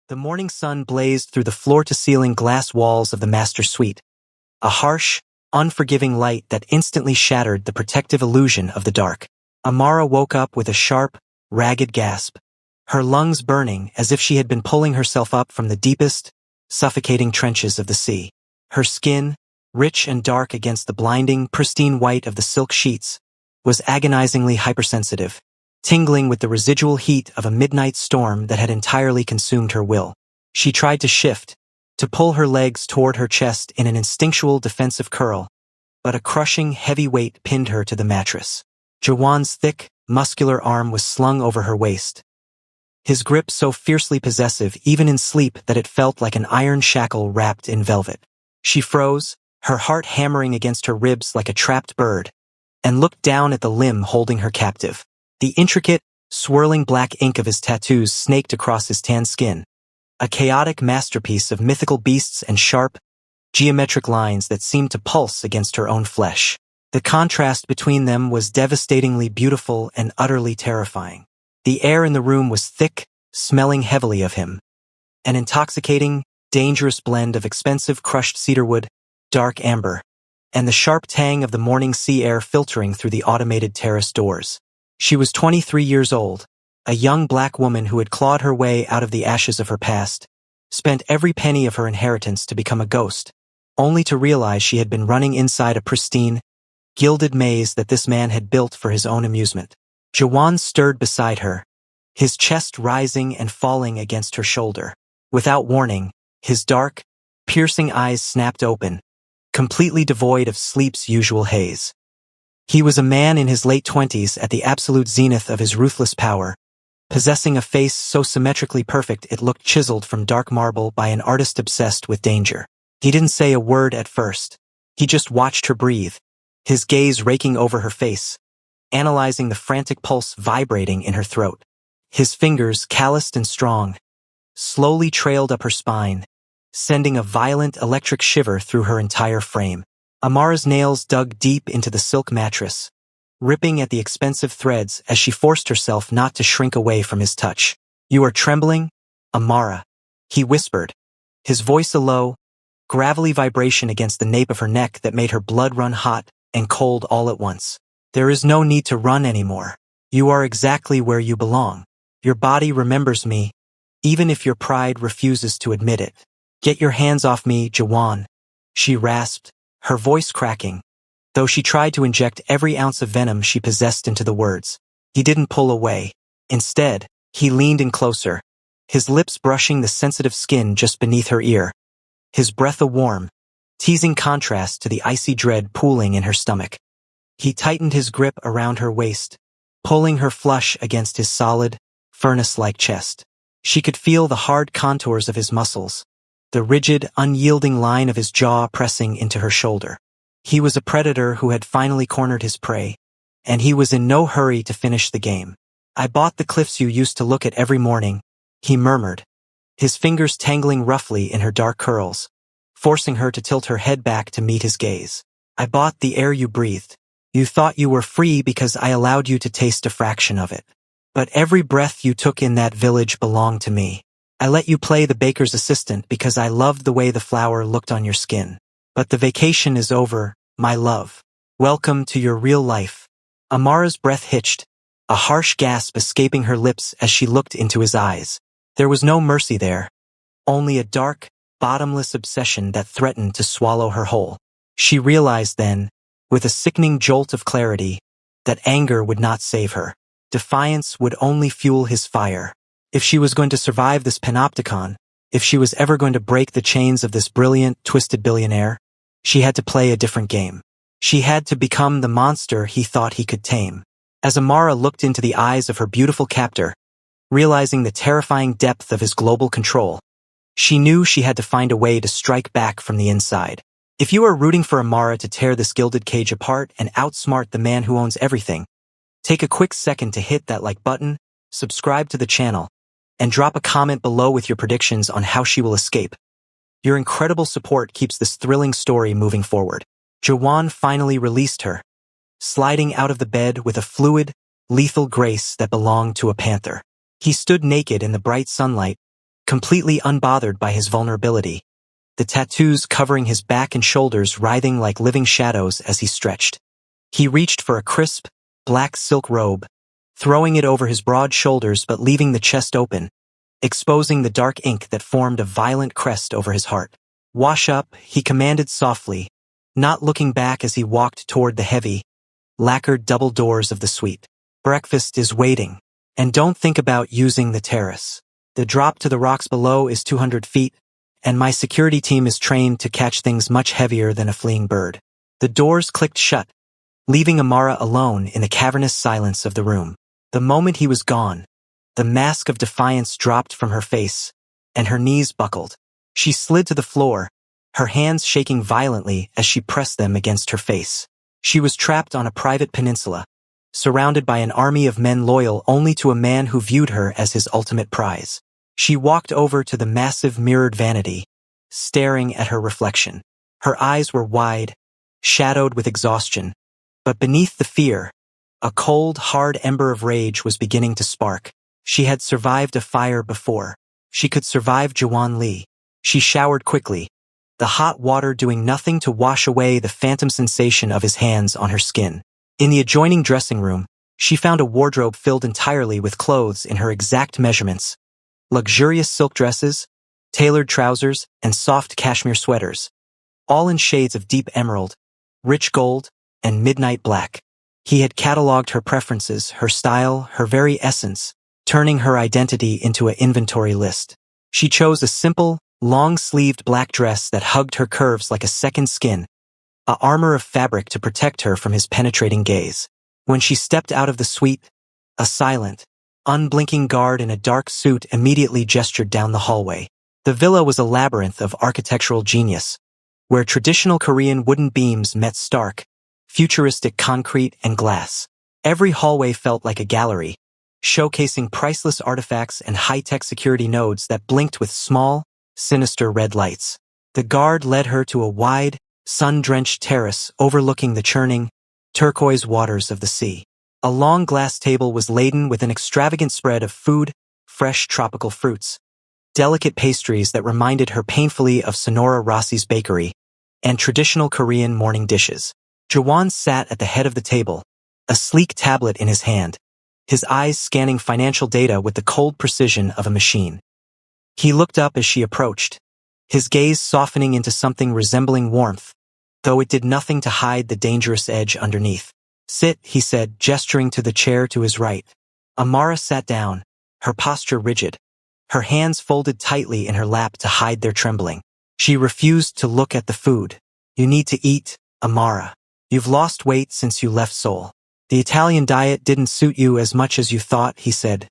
The morning sun blazed through the floor-to-ceiling glass walls of the master suite, a harsh, unforgiving light that instantly shattered the protective illusion of the dark. Amara woke up with a sharp, ragged gasp, her lungs burning as if she had been pulling herself up from the deepest, suffocating trenches of the sea. Her skin, rich and dark against the blinding, pristine white of the silk sheets, was agonizingly hypersensitive, tingling with the residual heat of a midnight storm that had entirely consumed her will. She tried to shift, to pull her legs toward her chest in an instinctual defensive curl, but a crushing, heavy weight pinned her to the mattress. Jawan's thick, muscular arm was slung over her waist, his grip so fiercely possessive even in sleep that it felt like an iron shackle wrapped in velvet. She froze, her heart hammering against her ribs like a trapped bird, and looked down at the limb holding her captive. The intricate, swirling black ink of his tattoos snaked across his tan skin, a chaotic masterpiece of mythical beasts and sharp, geometric lines that seemed to pulse against her own flesh. The contrast between them was devastatingly beautiful and utterly terrifying. The air in the room was thick, smelling heavily of him, an intoxicating, dangerous blend of expensive crushed cedarwood, dark amber, and the sharp tang of the morning sea air filtering through the automated terrace doors. She was 23 years old, a young black woman who had clawed her way out of the ashes of her past, spent every penny of her inheritance to become a ghost, only to realize she had been running inside a pristine, gilded maze that this man had built for his own amusement. Jawan stirred beside her, his chest rising and falling against her shoulder. Without warning, his dark, piercing eyes snapped open, completely devoid of sleep's usual haze. He was a man in his late 20s at the absolute zenith of his ruthless power, possessing a face so symmetrically perfect it looked chiseled from dark marble by an artist obsessed with danger. He didn't say a word at first. He just watched her breathe, his gaze raking over her face, analyzing the frantic pulse vibrating in her throat. His fingers, calloused and strong, slowly trailed up her spine, sending a violent electric shiver through her entire frame. Amara's nails dug deep into the silk mattress, ripping at the expensive threads as she forced herself not to shrink away from his touch. "You are trembling, Amara," he whispered, his voice a low, gravelly vibration against the nape of her neck that made her blood run hot and cold all at once. "There is no need to run anymore. You are exactly where you belong. Your body remembers me, even if your pride refuses to admit it. Get your hands off me, Jawan," she rasped, her voice cracking, though she tried to inject every ounce of venom she possessed into the words. He didn't pull away. Instead, he leaned in closer, his lips brushing the sensitive skin just beneath her ear, his breath a warm, teasing contrast to the icy dread pooling in her stomach. He tightened his grip around her waist, pulling her flush against his solid, furnace-like chest. She could feel the hard contours of his muscles, the rigid, unyielding line of his jaw pressing into her shoulder. He was a predator who had finally cornered his prey, and he was in no hurry to finish the game. "I bought the cliffs you used to look at every morning," he murmured, his fingers tangling roughly in her dark curls, forcing her to tilt her head back to meet his gaze. "I bought the air you breathed. You thought you were free because I allowed you to taste a fraction of it. But every breath you took in that village belonged to me. I let you play the baker's assistant because I loved the way the flour looked on your skin. But the vacation is over, my love. Welcome to your real life." Amara's breath hitched, a harsh gasp escaping her lips as she looked into his eyes. There was no mercy there, only a dark, bottomless obsession that threatened to swallow her whole. She realized then, with a sickening jolt of clarity, that anger would not save her. Defiance would only fuel his fire. If she was going to survive this panopticon, if she was ever going to break the chains of this brilliant, twisted billionaire, she had to play a different game. She had to become the monster he thought he could tame. As Amara looked into the eyes of her beautiful captor, realizing the terrifying depth of his global control, she knew she had to find a way to strike back from the inside. If you are rooting for Amara to tear this gilded cage apart and outsmart the man who owns everything, take a quick second to hit that like button, subscribe to the channel, and drop a comment below with your predictions on how she will escape. Your incredible support keeps this thrilling story moving forward. Jawan finally released her, sliding out of the bed with a fluid, lethal grace that belonged to a panther. He stood naked in the bright sunlight, completely unbothered by his vulnerability, the tattoos covering his back and shoulders writhing like living shadows as he stretched. He reached for a crisp, black silk robe, throwing it over his broad shoulders but leaving the chest open, exposing the dark ink that formed a violent crest over his heart. "Wash up," he commanded softly, not looking back as he walked toward the heavy, lacquered double doors of the suite. "Breakfast is waiting. And don't think about using the terrace. The drop to the rocks below is 200 feet, and my security team is trained to catch things much heavier than a fleeing bird." The doors clicked shut, leaving Amara alone in the cavernous silence of the room. The moment he was gone, the mask of defiance dropped from her face, and her knees buckled. She slid to the floor, her hands shaking violently as she pressed them against her face. She was trapped on a private peninsula, surrounded by an army of men loyal only to a man who viewed her as his ultimate prize. She walked over to the massive mirrored vanity, staring at her reflection. Her eyes were wide, shadowed with exhaustion, but beneath the fear, a cold, hard ember of rage was beginning to spark. She had survived a fire before. She could survive Jawan Lee. She showered quickly, the hot water doing nothing to wash away the phantom sensation of his hands on her skin. In the adjoining dressing room, she found a wardrobe filled entirely with clothes in her exact measurements. Luxurious silk dresses, tailored trousers, and soft cashmere sweaters, all in shades of deep emerald, rich gold, and midnight black. He had catalogued her preferences, her style, her very essence, turning her identity into an inventory list. She chose a simple, long-sleeved black dress that hugged her curves like a second skin, a armor of fabric to protect her from his penetrating gaze. When she stepped out of the suite, a silent, unblinking guard in a dark suit immediately gestured down the hallway. The villa was a labyrinth of architectural genius, where traditional Korean wooden beams met stark, futuristic concrete and glass. Every hallway felt like a gallery, showcasing priceless artifacts and high-tech security nodes that blinked with small, sinister red lights. The guard led her to a wide, sun-drenched terrace overlooking the churning, turquoise waters of the sea. A long glass table was laden with an extravagant spread of food, fresh tropical fruits, delicate pastries that reminded her painfully of Sonora Rossi's bakery, and traditional Korean morning dishes. Jawan sat at the head of the table, a sleek tablet in his hand, his eyes scanning financial data with the cold precision of a machine. He looked up as she approached, his gaze softening into something resembling warmth, though it did nothing to hide the dangerous edge underneath. "Sit," he said, gesturing to the chair to his right. Amara sat down, her posture rigid, her hands folded tightly in her lap to hide their trembling. She refused to look at the food. "You need to eat, Amara. You've lost weight since you left Seoul. The Italian diet didn't suit you as much as you thought," he said,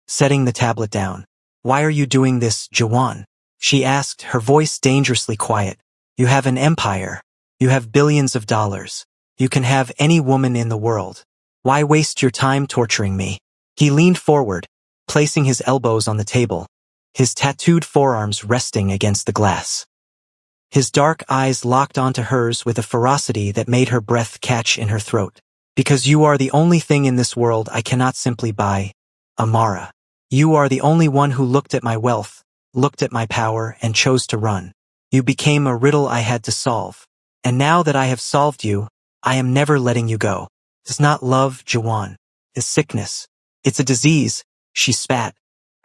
setting the tablet down. "Why are you doing this, Jawan?" she asked, her voice dangerously quiet. "You have an empire. You have billions of dollars. You can have any woman in the world. Why waste your time torturing me?" He leaned forward, placing his elbows on the table, his tattooed forearms resting against the glass. His dark eyes locked onto hers with a ferocity that made her breath catch in her throat. "Because you are the only thing in this world I cannot simply buy, Amara. You are the only one who looked at my wealth, looked at my power, and chose to run. You became a riddle I had to solve. And now that I have solved you, I am never letting you go. It's not love, Jawan. It's sickness. It's a disease," she spat,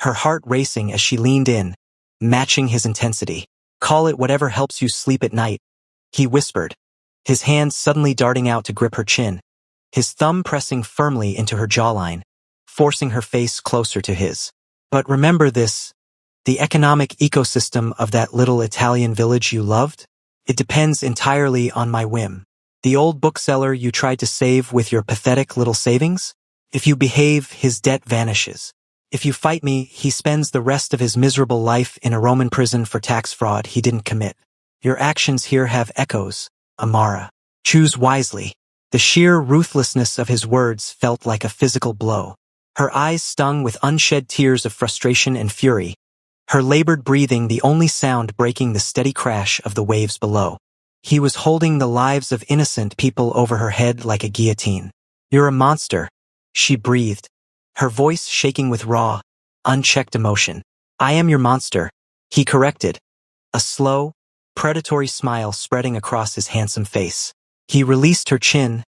her heart racing as she leaned in, matching his intensity. "Call it whatever helps you sleep at night," he whispered, his hand suddenly darting out to grip her chin, his thumb pressing firmly into her jawline, forcing her face closer to his. "But remember this, the economic ecosystem of that little Italian village you loved? It depends entirely on my whim. The old bookseller you tried to save with your pathetic little savings? If you behave, his debt vanishes. If you fight me, he spends the rest of his miserable life in a Roman prison for tax fraud he didn't commit. Your actions here have echoes, Amara. Choose wisely." The sheer ruthlessness of his words felt like a physical blow. Her eyes stung with unshed tears of frustration and fury, her labored breathing the only sound breaking the steady crash of the waves below. He was holding the lives of innocent people over her head like a guillotine. "You're a monster," she breathed, her voice shaking with raw, unchecked emotion. I am your monster, he corrected, a slow, predatory smile spreading across his handsome face. He released her chin,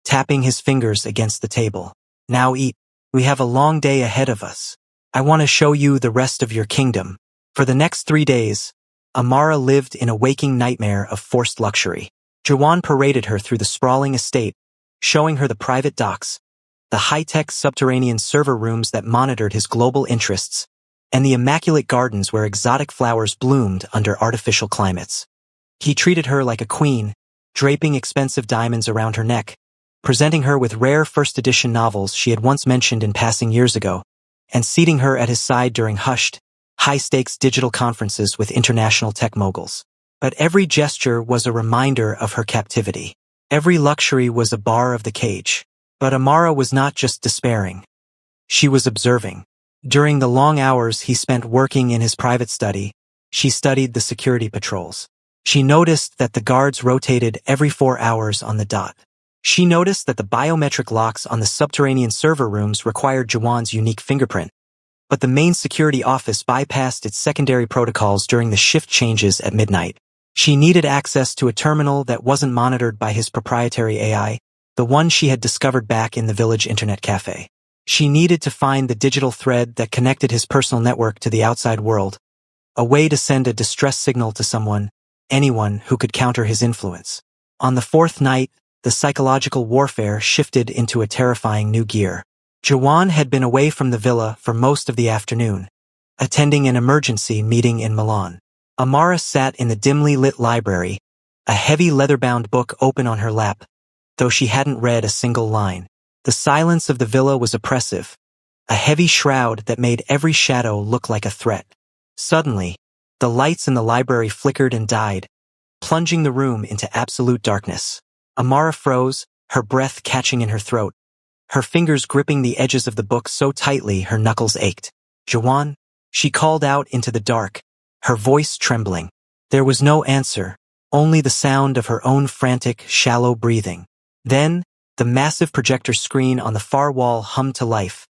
tapping his fingers against the table. Now eat. We have a long day ahead of us. I want to show you the rest of your kingdom. For the next 3 days, Amara lived in a waking nightmare of forced luxury. Jawan paraded her through the sprawling estate, showing her the private docks, the high-tech subterranean server rooms that monitored his global interests, and the immaculate gardens where exotic flowers bloomed under artificial climates. He treated her like a queen, draping expensive diamonds around her neck, presenting her with rare first-edition novels she had once mentioned in passing years ago, and seating her at his side during hushed, high-stakes digital conferences with international tech moguls. But every gesture was a reminder of her captivity. Every luxury was a bar of the cage. But Amara was not just despairing. She was observing. During the long hours he spent working in his private study, she studied the security patrols. She noticed that the guards rotated every 4 hours on the dot. She noticed that the biometric locks on the subterranean server rooms required Jawan's unique fingerprint. But the main security office bypassed its secondary protocols during the shift changes at midnight. She needed access to a terminal that wasn't monitored by his proprietary AI, the one she had discovered back in the village internet cafe. She needed to find the digital thread that connected his personal network to the outside world, a way to send a distress signal to someone, anyone who could counter his influence. On the 4th night, the psychological warfare shifted into a terrifying new gear. Jawan had been away from the villa for most of the afternoon, attending an emergency meeting in Milan. Amara sat in the dimly lit library, a heavy leather-bound book open on her lap, though she hadn't read a single line. The silence of the villa was oppressive, a heavy shroud that made every shadow look like a threat. Suddenly, the lights in the library flickered and died, plunging the room into absolute darkness. Amara froze, her breath catching in her throat, her fingers gripping the edges of the book so tightly her knuckles ached. Jawan, she called out into the dark, her voice trembling. There was no answer, only the sound of her own frantic, shallow breathing. Then, the massive projector screen on the far wall hummed to life,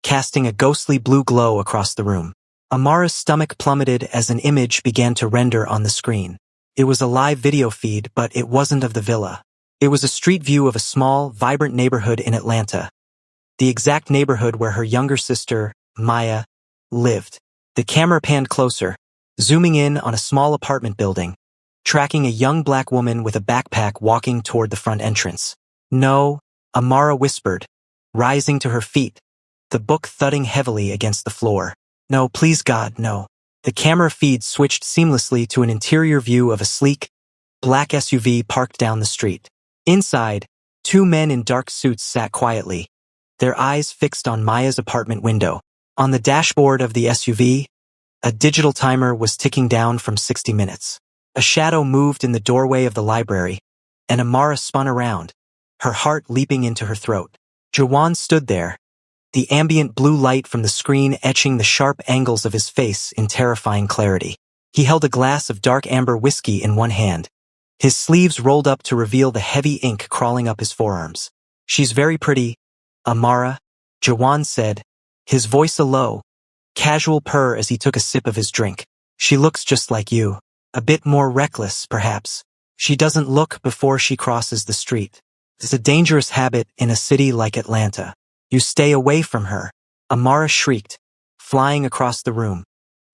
casting a ghostly blue glow across the room. Amara's stomach plummeted as an image began to render on the screen. It was a live video feed, but it wasn't of the villa. It was a street view of a small, vibrant neighborhood in Atlanta, the exact neighborhood where her younger sister, Maya, lived. The camera panned closer, zooming in on a small apartment building, tracking a young black woman with a backpack walking toward the front entrance. No, Amara whispered, rising to her feet, the book thudding heavily against the floor. No, please God, no. The camera feed switched seamlessly to an interior view of a sleek, black SUV parked down the street. Inside, 2 men in dark suits sat quietly, their eyes fixed on Maya's apartment window. On the dashboard of the SUV, a digital timer was ticking down from 60 minutes. A shadow moved in the doorway of the library, and Amara spun around, her heart leaping into her throat. Jawan stood there, the ambient blue light from the screen etching the sharp angles of his face in terrifying clarity. He held a glass of dark amber whiskey in one hand, his sleeves rolled up to reveal the heavy ink crawling up his forearms. She's very pretty, Amara, Jawan said, his voice a low, casual purr as he took a sip of his drink. She looks just like you. A bit more reckless, perhaps. She doesn't look before she crosses the street. It's a dangerous habit in a city like Atlanta. You stay away from her. Amara shrieked, flying across the room,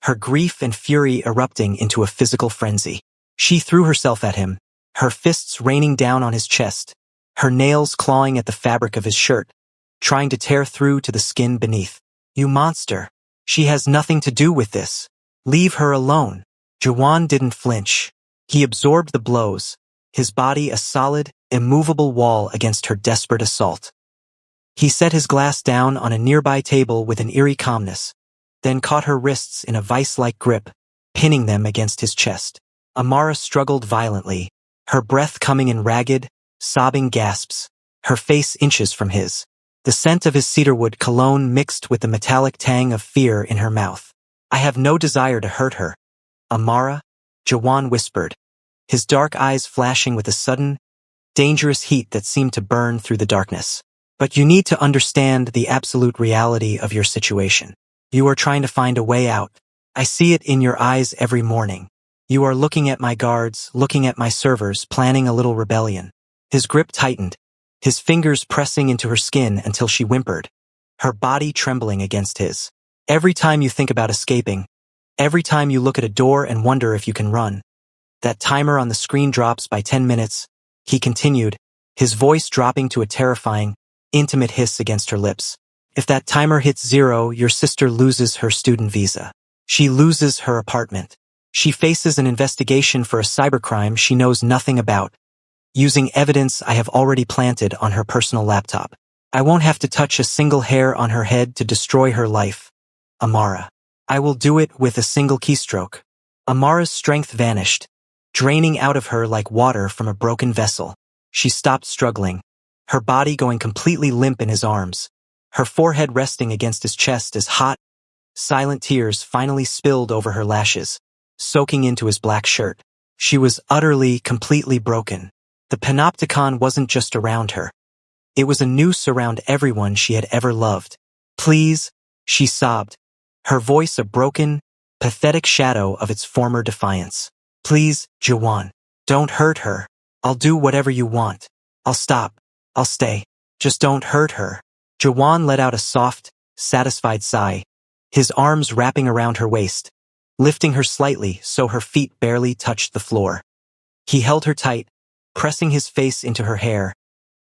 her grief and fury erupting into a physical frenzy. She threw herself at him, her fists raining down on his chest, her nails clawing at the fabric of his shirt, trying to tear through to the skin beneath. You monster. She has nothing to do with this. Leave her alone. Jawan didn't flinch. He absorbed the blows, his body a solid, immovable wall against her desperate assault. He set his glass down on a nearby table with an eerie calmness, then caught her wrists in a vice-like grip, pinning them against his chest. Amara struggled violently, her breath coming in ragged, sobbing gasps, her face inches from his. The scent of his cedarwood cologne mixed with the metallic tang of fear in her mouth. I have no desire to hurt her. Amara, Jawan whispered, his dark eyes flashing with a sudden, dangerous heat that seemed to burn through the darkness. But you need to understand the absolute reality of your situation. You are trying to find a way out, I see it in your eyes every morning. You are looking at my guards, looking at my servers, planning a little rebellion. His grip tightened, his fingers pressing into her skin until she whimpered, her body trembling against his. Every time you think about escaping, every time you look at a door and wonder if you can run, that timer on the screen drops by 10 minutes, he continued, his voice dropping to a terrifying, intimate hiss against her lips. If that timer hits 0, your sister loses her student visa. She loses her apartment. She faces an investigation for a cybercrime she knows nothing about, using evidence I have already planted on her personal laptop. I won't have to touch a single hair on her head to destroy her life. Amara. I will do it with a single keystroke. Amara's strength vanished, draining out of her like water from a broken vessel. She stopped struggling, her body going completely limp in his arms, her forehead resting against his chest as hot, silent tears finally spilled over her lashes, soaking into his black shirt. She was utterly, completely broken. The panopticon wasn't just around her. It was a noose around everyone she had ever loved. Please, she sobbed, her voice a broken, pathetic shadow of its former defiance. Please, Jawan, don't hurt her. I'll do whatever you want. I'll stop. I'll stay. Just don't hurt her. Jawan let out a soft, satisfied sigh, his arms wrapping around her waist, lifting her slightly so her feet barely touched the floor. He held her tight, pressing his face into her hair,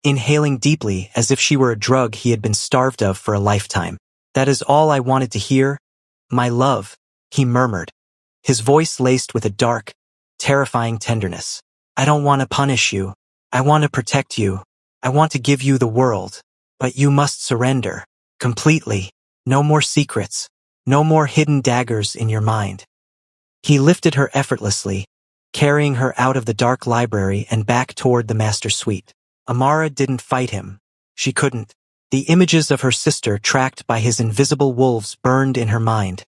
inhaling deeply as if she were a drug he had been starved of for a lifetime. That is all I wanted to hear, my love, he murmured, his voice laced with a dark, terrifying tenderness. I don't want to punish you. I want to protect you. I want to give you the world. But you must surrender. Completely. No more secrets. No more hidden daggers in your mind. He lifted her effortlessly, carrying her out of the dark library and back toward the master suite. Amara didn't fight him. She couldn't. The images of her sister tracked by his invisible wolves burned in her mind,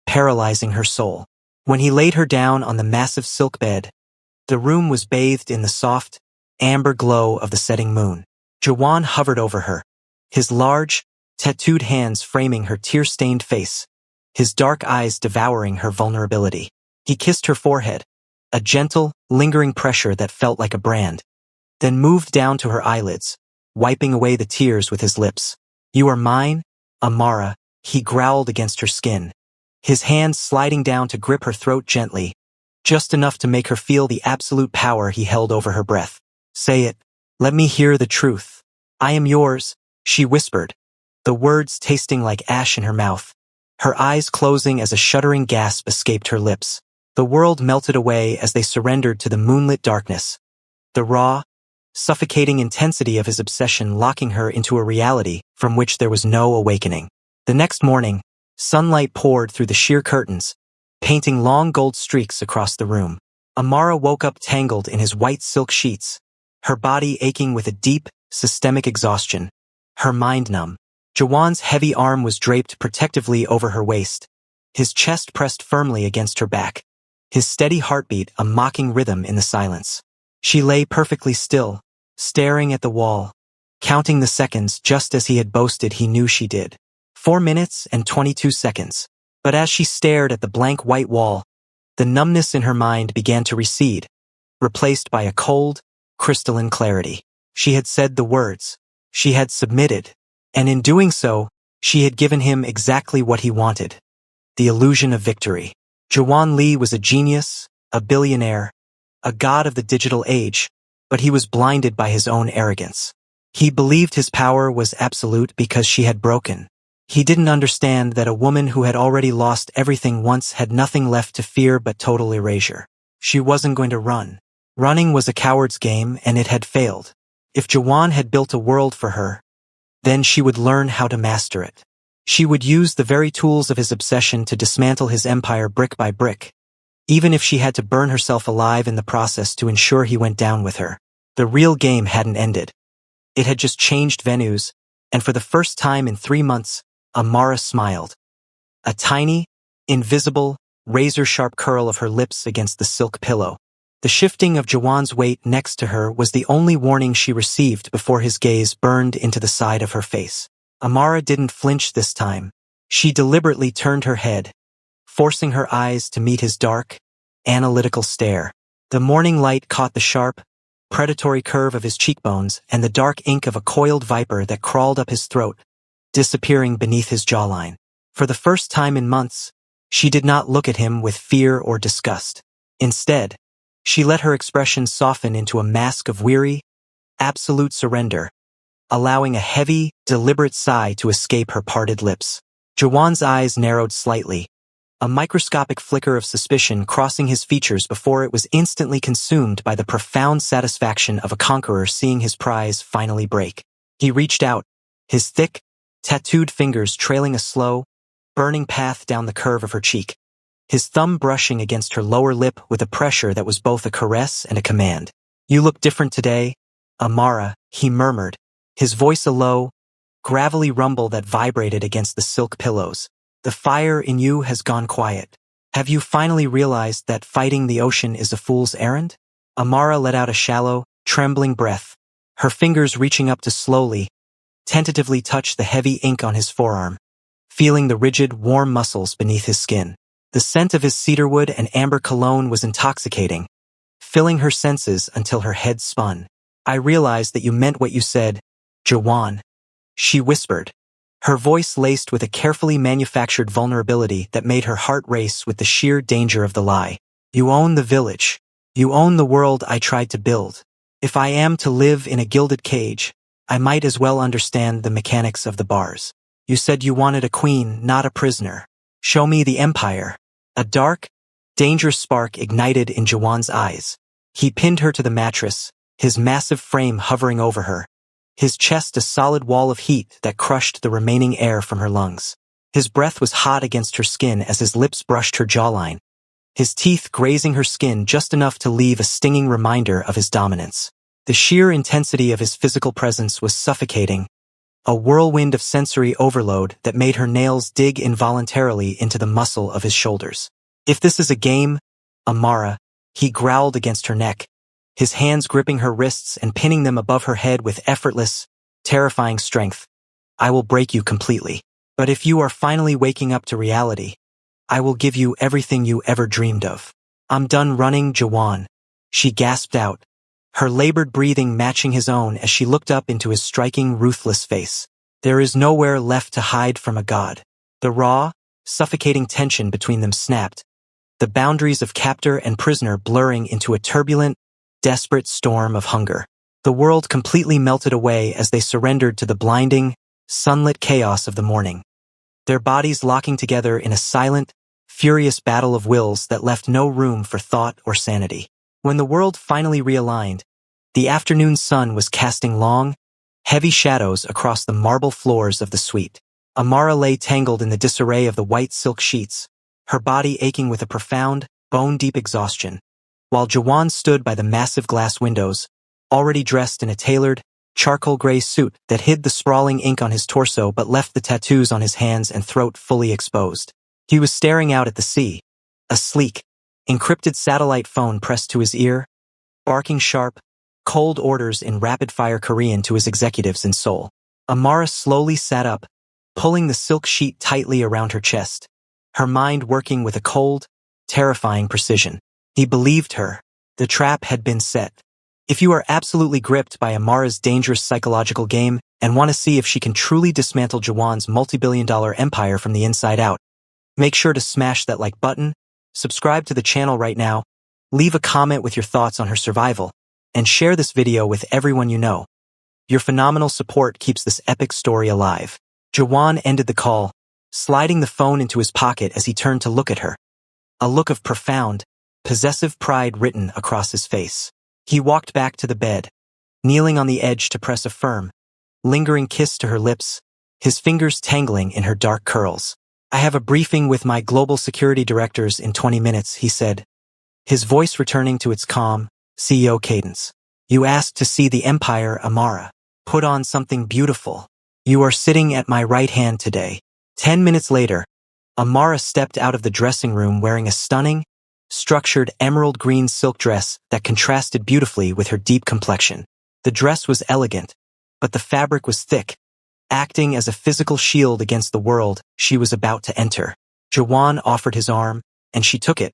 paralyzing her soul. When he laid her down on the massive silk bed, the room was bathed in the soft, amber glow of the setting moon. Jawan hovered over her, his large, tattooed hands framing her tear-stained face, his dark eyes devouring her vulnerability. He kissed her forehead, a gentle, lingering pressure that felt like a brand, then moved down to her eyelids, wiping away the tears with his lips. You are mine, Amara, he growled against her skin, his hands sliding down to grip her throat gently, just enough to make her feel the absolute power he held over her breath. Say it. Let me hear the truth. I am yours, she whispered, the words tasting like ash in her mouth, her eyes closing as a shuddering gasp escaped her lips. The world melted away as they surrendered to the moonlit darkness, the raw, suffocating intensity of his obsession locking her into a reality from which there was no awakening. The next morning, sunlight poured through the sheer curtains, painting long gold streaks across the room. Amara woke up tangled in his white silk sheets, her body aching with a deep, systemic exhaustion, her mind numb. Jawan's heavy arm was draped protectively over her waist, his chest pressed firmly against her back, his steady heartbeat a mocking rhythm in the silence. She lay perfectly still, staring at the wall, counting the seconds just as he had boasted he knew she did. 4 minutes and 22 seconds. But as she stared at the blank white wall, the numbness in her mind began to recede, replaced by a cold, crystalline clarity. She had said the words. She had submitted. And in doing so, she had given him exactly what he wanted. The illusion of victory. Jawan Lee was a genius, a billionaire, a god of the digital age, but he was blinded by his own arrogance. He believed his power was absolute because she had broken. He didn't understand that a woman who had already lost everything once had nothing left to fear but total erasure. She wasn't going to run. Running was a coward's game and it had failed. If Jawan had built a world for her, then she would learn how to master it. She would use the very tools of his obsession to dismantle his empire brick by brick, even if she had to burn herself alive in the process to ensure he went down with her. The real game hadn't ended. It had just changed venues, and for the first time in 3 months, Amara smiled. A tiny, invisible, razor-sharp curl of her lips against the silk pillow. The shifting of Jawan's weight next to her was the only warning she received before his gaze burned into the side of her face. Amara didn't flinch this time. She deliberately turned her head, forcing her eyes to meet his dark, analytical stare. The morning light caught the sharp, predatory curve of his cheekbones and the dark ink of a coiled viper that crawled up his throat, disappearing beneath his jawline. For the first time in months, she did not look at him with fear or disgust. Instead, she let her expression soften into a mask of weary, absolute surrender, allowing a heavy, deliberate sigh to escape her parted lips. Jawan's eyes narrowed slightly, a microscopic flicker of suspicion crossing his features before it was instantly consumed by the profound satisfaction of a conqueror seeing his prize finally break. He reached out, his thick, tattooed fingers trailing a slow, burning path down the curve of her cheek, his thumb brushing against her lower lip with a pressure that was both a caress and a command. "You look different today, Amara," he murmured, his voice a low, gravelly rumble that vibrated against the silk pillows. "The fire in you has gone quiet. Have you finally realized that fighting the ocean is a fool's errand?" Amara let out a shallow, trembling breath, her fingers reaching up to slowly, tentatively touch the heavy ink on his forearm, feeling the rigid, warm muscles beneath his skin. The scent of his cedarwood and amber cologne was intoxicating, filling her senses until her head spun. "I realized that you meant what you said, Jawan," she whispered, her voice laced with a carefully manufactured vulnerability that made her heart race with the sheer danger of the lie. "You own the village. You own the world I tried to build. If I am to live in a gilded cage, I might as well understand the mechanics of the bars. You said you wanted a queen, not a prisoner. Show me the empire." A dark, dangerous spark ignited in Jawan's eyes. He pinned her to the mattress, his massive frame hovering over her, his chest a solid wall of heat that crushed the remaining air from her lungs. His breath was hot against her skin as his lips brushed her jawline, his teeth grazing her skin just enough to leave a stinging reminder of his dominance. The sheer intensity of his physical presence was suffocating, a whirlwind of sensory overload that made her nails dig involuntarily into the muscle of his shoulders. "If this is a game, Amara," he growled against her neck, his hands gripping her wrists and pinning them above her head with effortless, terrifying strength. "I will break you completely. But if you are finally waking up to reality, I will give you everything you ever dreamed of." "I'm done running, Jawan," she gasped out, her labored breathing matching his own as she looked up into his striking, ruthless face. "There is nowhere left to hide from a god." The raw, suffocating tension between them snapped, the boundaries of captor and prisoner blurring into a turbulent, desperate storm of hunger. The world completely melted away as they surrendered to the blinding, sunlit chaos of the morning, their bodies locking together in a silent, furious battle of wills that left no room for thought or sanity. When the world finally realigned, the afternoon sun was casting long, heavy shadows across the marble floors of the suite. Amara lay tangled in the disarray of the white silk sheets, her body aching with a profound, bone-deep exhaustion, while Jawan stood by the massive glass windows, already dressed in a tailored, charcoal-gray suit that hid the sprawling ink on his torso but left the tattoos on his hands and throat fully exposed. He was staring out at the sea, a sleek, encrypted satellite phone pressed to his ear, barking sharp, cold orders in rapid-fire Korean to his executives in Seoul. Amara slowly sat up, pulling the silk sheet tightly around her chest, her mind working with a cold, terrifying precision. He believed her. The trap had been set. If you are absolutely gripped by Amara's dangerous psychological game and want to see if she can truly dismantle Jawan's multi-billion-dollar empire from the inside out, make sure to smash that like button, subscribe to the channel right now, leave a comment with your thoughts on her survival, and share this video with everyone you know. Your phenomenal support keeps this epic story alive. Jawan ended the call, sliding the phone into his pocket as he turned to look at her, a look of profound, possessive pride written across his face. He walked back to the bed, kneeling on the edge to press a firm, lingering kiss to her lips, his fingers tangling in her dark curls. "I have a briefing with my global security directors in 20 minutes, he said, his voice returning to its calm, CEO cadence. "You asked to see the empire, Amara. Put on something beautiful. You are sitting at my right hand today." 10 minutes later, Amara stepped out of the dressing room wearing a stunning, structured emerald green silk dress that contrasted beautifully with her deep complexion. The dress was elegant, but the fabric was thick, acting as a physical shield against the world she was about to enter. Jawan offered his arm, and she took it,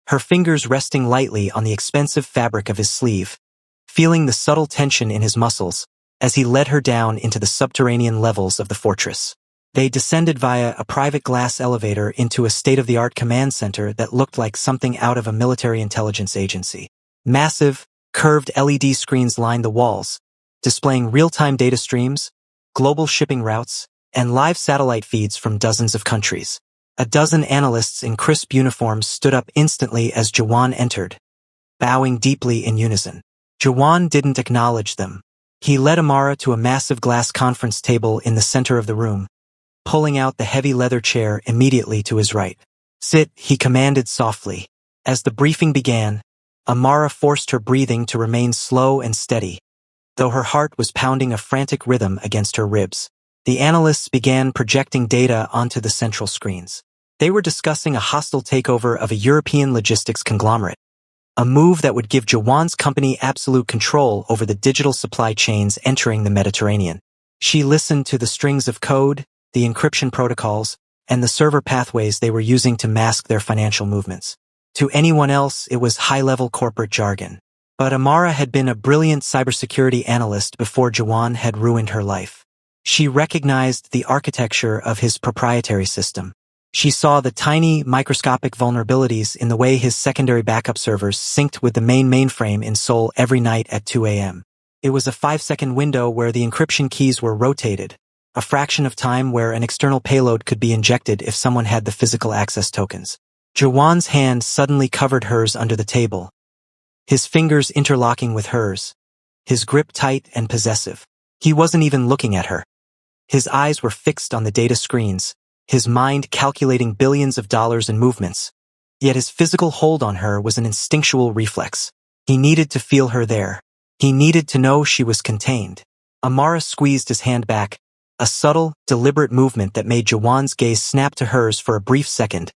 her fingers resting lightly on the expensive fabric of his sleeve, feeling the subtle tension in his muscles as he led her down into the subterranean levels of the fortress. They descended via a private glass elevator into a state-of-the-art command center that looked like something out of a military intelligence agency. Massive, curved LED screens lined the walls, displaying real-time data streams, global shipping routes, and live satellite feeds from dozens of countries. A dozen analysts in crisp uniforms stood up instantly as Jawan entered, bowing deeply in unison. Jawan didn't acknowledge them. He led Amara to a massive glass conference table in the center of the room, pulling out the heavy leather chair immediately to his right. "Sit," he commanded softly. As the briefing began, Amara forced her breathing to remain slow and steady, though her heart was pounding a frantic rhythm against her ribs. The analysts began projecting data onto the central screens. They were discussing a hostile takeover of a European logistics conglomerate, a move that would give Jawan's company absolute control over the digital supply chains entering the Mediterranean. She listened to the strings of code, the encryption protocols, and the server pathways they were using to mask their financial movements. To anyone else, it was high-level corporate jargon. But Amara had been a brilliant cybersecurity analyst before Jawan had ruined her life. She recognized the architecture of his proprietary system. She saw the tiny, microscopic vulnerabilities in the way his secondary backup servers synced with the main mainframe in Seoul every night at 2 a.m. It was a 5-second window where the encryption keys were rotated, a fraction of time where an external payload could be injected if someone had the physical access tokens. Jawan's hand suddenly covered hers under the table, his fingers interlocking with hers, his grip tight and possessive. He wasn't even looking at her. His eyes were fixed on the data screens, his mind calculating billions of dollars in movements. Yet his physical hold on her was an instinctual reflex. He needed to feel her there. He needed to know she was contained. Amara squeezed his hand back, a subtle, deliberate movement that made Jawan's gaze snap to hers for a brief second,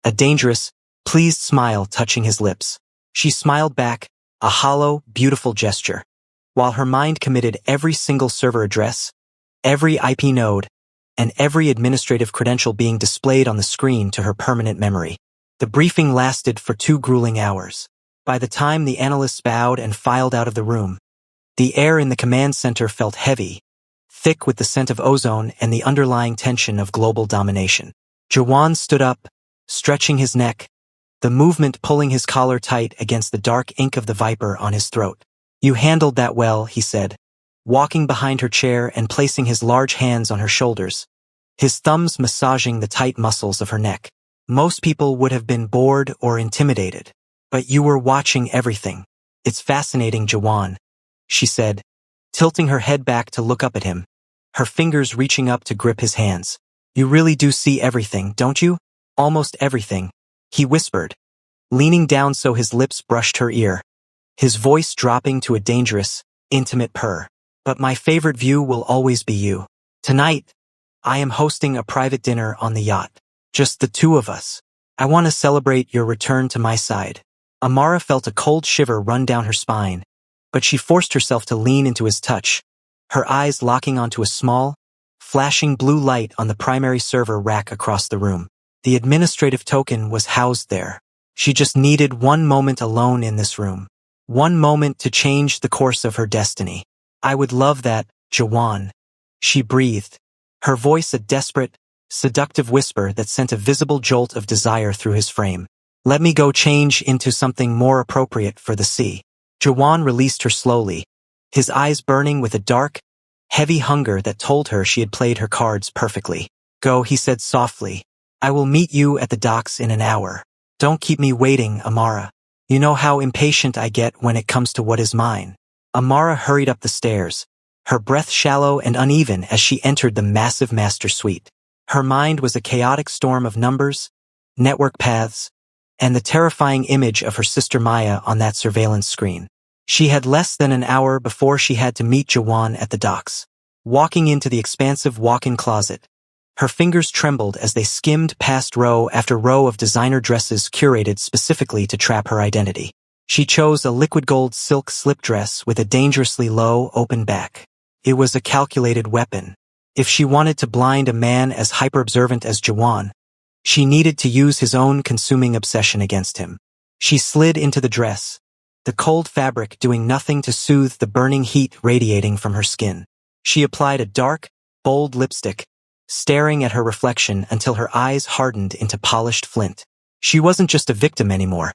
a dangerous, pleased smile touching his lips. She smiled back, a hollow, beautiful gesture, while her mind committed every single server address, every IP node, and every administrative credential being displayed on the screen to her permanent memory. The briefing lasted for 2 grueling hours. By the time the analysts bowed and filed out of the room, the air in the command center felt heavy, thick with the scent of ozone and the underlying tension of global domination. Jawan stood up, stretching his neck, the movement pulling his collar tight against the dark ink of the viper on his throat. "You handled that well," he said, walking behind her chair and placing his large hands on her shoulders, his thumbs massaging the tight muscles of her neck. "Most people would have been bored or intimidated, but you were watching everything. It's fascinating, Jawan," she said, tilting her head back to look up at him, her fingers reaching up to grip his hands. "You really do see everything, don't you?" "Almost everything," he whispered, leaning down so his lips brushed her ear, his voice dropping to a dangerous, intimate purr. "But my favorite view will always be you. Tonight, I am hosting a private dinner on the yacht. Just the 2 of us. I want to celebrate your return to my side." Amara felt a cold shiver run down her spine, but she forced herself to lean into his touch, her eyes locking onto a small, flashing blue light on the primary server rack across the room. The administrative token was housed there. She just needed one moment alone in this room. One moment to change the course of her destiny. "I would love that, Jawan," she breathed, her voice a desperate, seductive whisper that sent a visible jolt of desire through his frame. "Let me go change into something more appropriate for the sea." Jawan released her slowly, his eyes burning with a dark, heavy hunger that told her she had played her cards perfectly. "Go," he said softly. "I will meet you at the docks in an hour. Don't keep me waiting, Amara. You know how impatient I get when it comes to what is mine." Amara hurried up the stairs, her breath shallow and uneven as she entered the massive master suite. Her mind was a chaotic storm of numbers, network paths, and the terrifying image of her sister Maya on that surveillance screen. She had less than an hour before she had to meet Jawan at the docks. Walking into the expansive walk-in closet, her fingers trembled as they skimmed past row after row of designer dresses curated specifically to trap her identity. She chose a liquid gold silk slip dress with a dangerously low, open back. It was a calculated weapon. If she wanted to blind a man as hyper-observant as Jawan, She needed to use his own consuming obsession against him. She slid into the dress, the cold fabric doing nothing to soothe the burning heat radiating from her skin. She applied a dark, bold lipstick, staring at her reflection until her eyes hardened into polished flint. She wasn't just a victim anymore.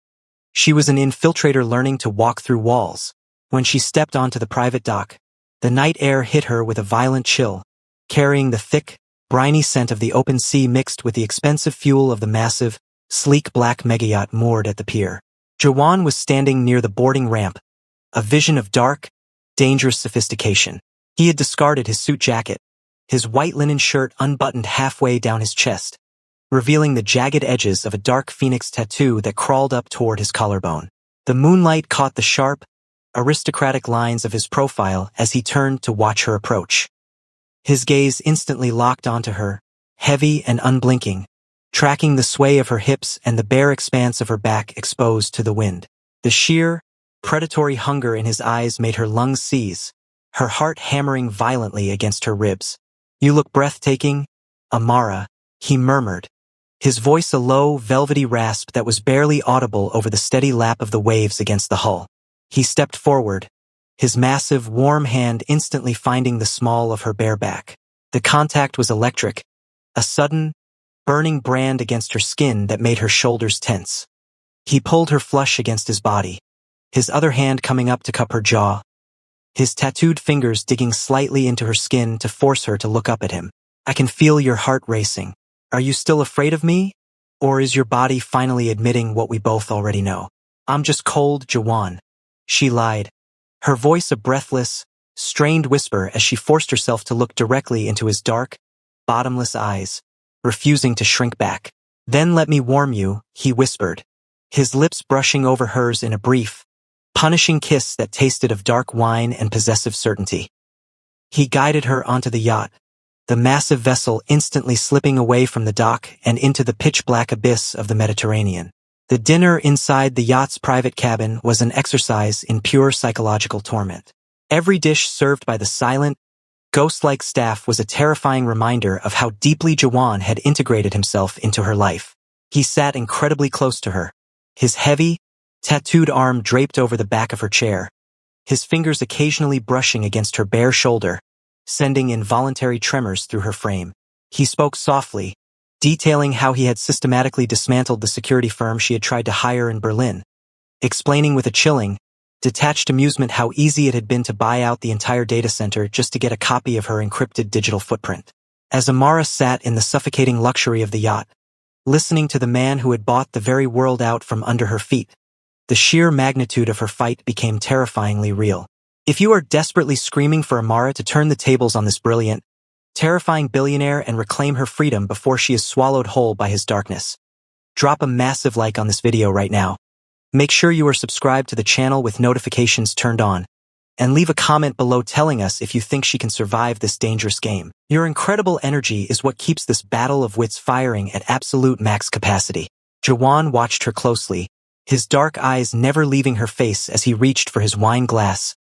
She was an infiltrator learning to walk through walls. When she stepped onto the private dock, the night air hit her with a violent chill, carrying the thick, briny scent of the open sea mixed with the expensive fuel of the massive, sleek black megayacht moored at the pier. Jawan was standing near the boarding ramp, a vision of dark, dangerous sophistication. He had discarded his suit jacket, his white linen shirt unbuttoned halfway down his chest, revealing the jagged edges of a dark phoenix tattoo that crawled up toward his collarbone. The moonlight caught the sharp, aristocratic lines of his profile as he turned to watch her approach. His gaze instantly locked onto her, heavy and unblinking, tracking the sway of her hips and the bare expanse of her back exposed to the wind. The sheer, predatory hunger in his eyes made her lungs seize, her heart hammering violently against her ribs. "You look breathtaking, Amara," he murmured, his voice a low, velvety rasp that was barely audible over the steady lap of the waves against the hull. He stepped forward, his massive, warm hand instantly finding the small of her bare back. The contact was electric, a sudden, burning brand against her skin that made her shoulders tense. He pulled her flush against his body, his other hand coming up to cup her jaw, his tattooed fingers digging slightly into her skin to force her to look up at him. "I can feel your heart racing. Are you still afraid of me? Or is your body finally admitting what we both already know?" "I'm just cold, Jawan," she lied, her voice a breathless, strained whisper as she forced herself to look directly into his dark, bottomless eyes, refusing to shrink back. "Then let me warm you," he whispered, his lips brushing over hers in a brief, punishing kiss that tasted of dark wine and possessive certainty. He guided her onto the yacht, the massive vessel instantly slipping away from the dock and into the pitch-black abyss of the Mediterranean. The dinner inside the yacht's private cabin was an exercise in pure psychological torment. Every dish served by the silent, ghost-like staff was a terrifying reminder of how deeply Jawan had integrated himself into her life. He sat incredibly close to her, his heavy, tattooed arm draped over the back of her chair, his fingers occasionally brushing against her bare shoulder, sending involuntary tremors through her frame. He spoke softly, detailing how he had systematically dismantled the security firm she had tried to hire in Berlin, explaining with a chilling, detached amusement how easy it had been to buy out the entire data center just to get a copy of her encrypted digital footprint. As Amara sat in the suffocating luxury of the yacht, listening to the man who had bought the very world out from under her feet, the sheer magnitude of her fight became terrifyingly real. If you are desperately screaming for Amara to turn the tables on this brilliant, terrifying billionaire and reclaim her freedom before she is swallowed whole by his darkness, drop a massive like on this video right now. Make sure you are subscribed to the channel with notifications turned on, and leave a comment below telling us if you think she can survive this dangerous game. Your incredible energy is what keeps this battle of wits firing at absolute max capacity. Jawan watched her closely, his dark eyes never leaving her face as he reached for his wine glass,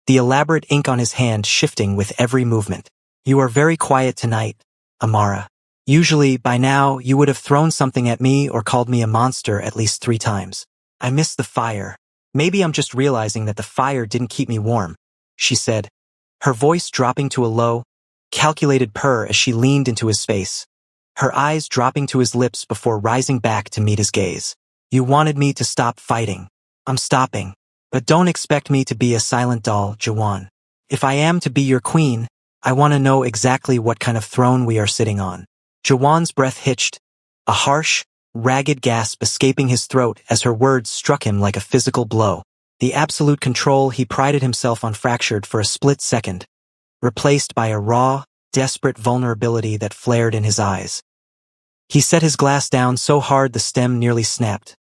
the elaborate ink on his hand shifting with every movement. "You are very quiet tonight, Amara. Usually, by now, you would have thrown something at me or called me a monster at least 3 times. I miss the fire. Maybe I'm just realizing that the fire didn't keep me warm," she said, her voice dropping to a low, calculated purr as she leaned into his space, her eyes dropping to his lips before rising back to meet his gaze. "You wanted me to stop fighting. I'm stopping. But don't expect me to be a silent doll, Jawan. If I am to be your queen, I want to know exactly what kind of throne we are sitting on." Jawan's breath hitched, a harsh, ragged gasp escaping his throat as her words struck him like a physical blow. The absolute control he prided himself on fractured for a split second, replaced by a raw, desperate vulnerability that flared in his eyes. He set his glass down so hard the stem nearly snapped,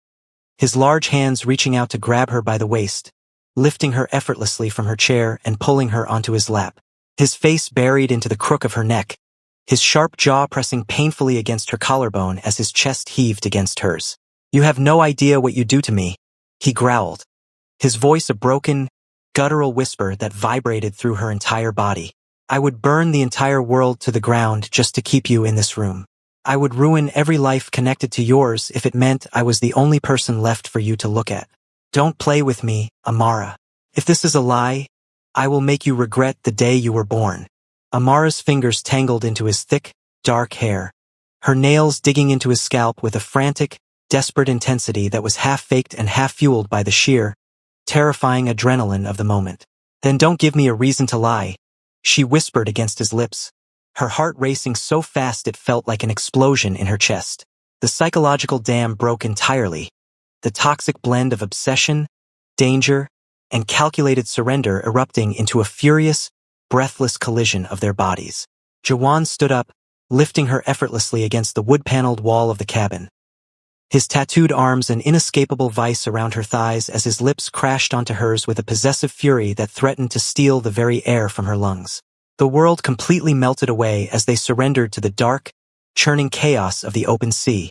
his large hands reaching out to grab her by the waist, lifting her effortlessly from her chair and pulling her onto his lap. His face buried into the crook of her neck, his sharp jaw pressing painfully against her collarbone as his chest heaved against hers. "You have no idea what you do to me," he growled, his voice a broken, guttural whisper that vibrated through her entire body. "I would burn the entire world to the ground just to keep you in this room. I would ruin every life connected to yours if it meant I was the only person left for you to look at. Don't play with me, Amara. If this is a lie, I will make you regret the day you were born. Amara's fingers tangled into his thick, dark hair, her nails digging into his scalp with a frantic, desperate intensity that was half faked and half fueled by the sheer, terrifying adrenaline of the moment. Then don't give me a reason to lie, she whispered against his lips, her heart racing so fast it felt like an explosion in her chest. The psychological dam broke entirely, the toxic blend of obsession, danger, and calculated surrender erupting into a furious, breathless collision of their bodies. Jawan stood up, lifting her effortlessly against the wood-paneled wall of the cabin, his tattooed arms an inescapable vice around her thighs as his lips crashed onto hers with a possessive fury that threatened to steal the very air from her lungs. The world completely melted away as they surrendered to the dark, churning chaos of the open sea,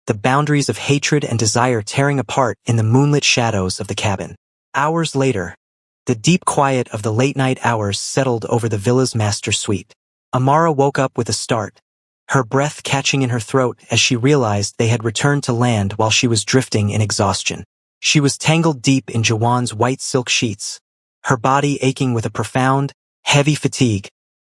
the boundaries of hatred and desire tearing apart in the moonlit shadows of the cabin. Hours later, the deep quiet of the late-night hours settled over the villa's master suite. Amara woke up with a start, her breath catching in her throat as she realized they had returned to land while she was drifting in exhaustion. She was tangled deep in Jawan's white silk sheets, her body aching with a profound, heavy fatigue,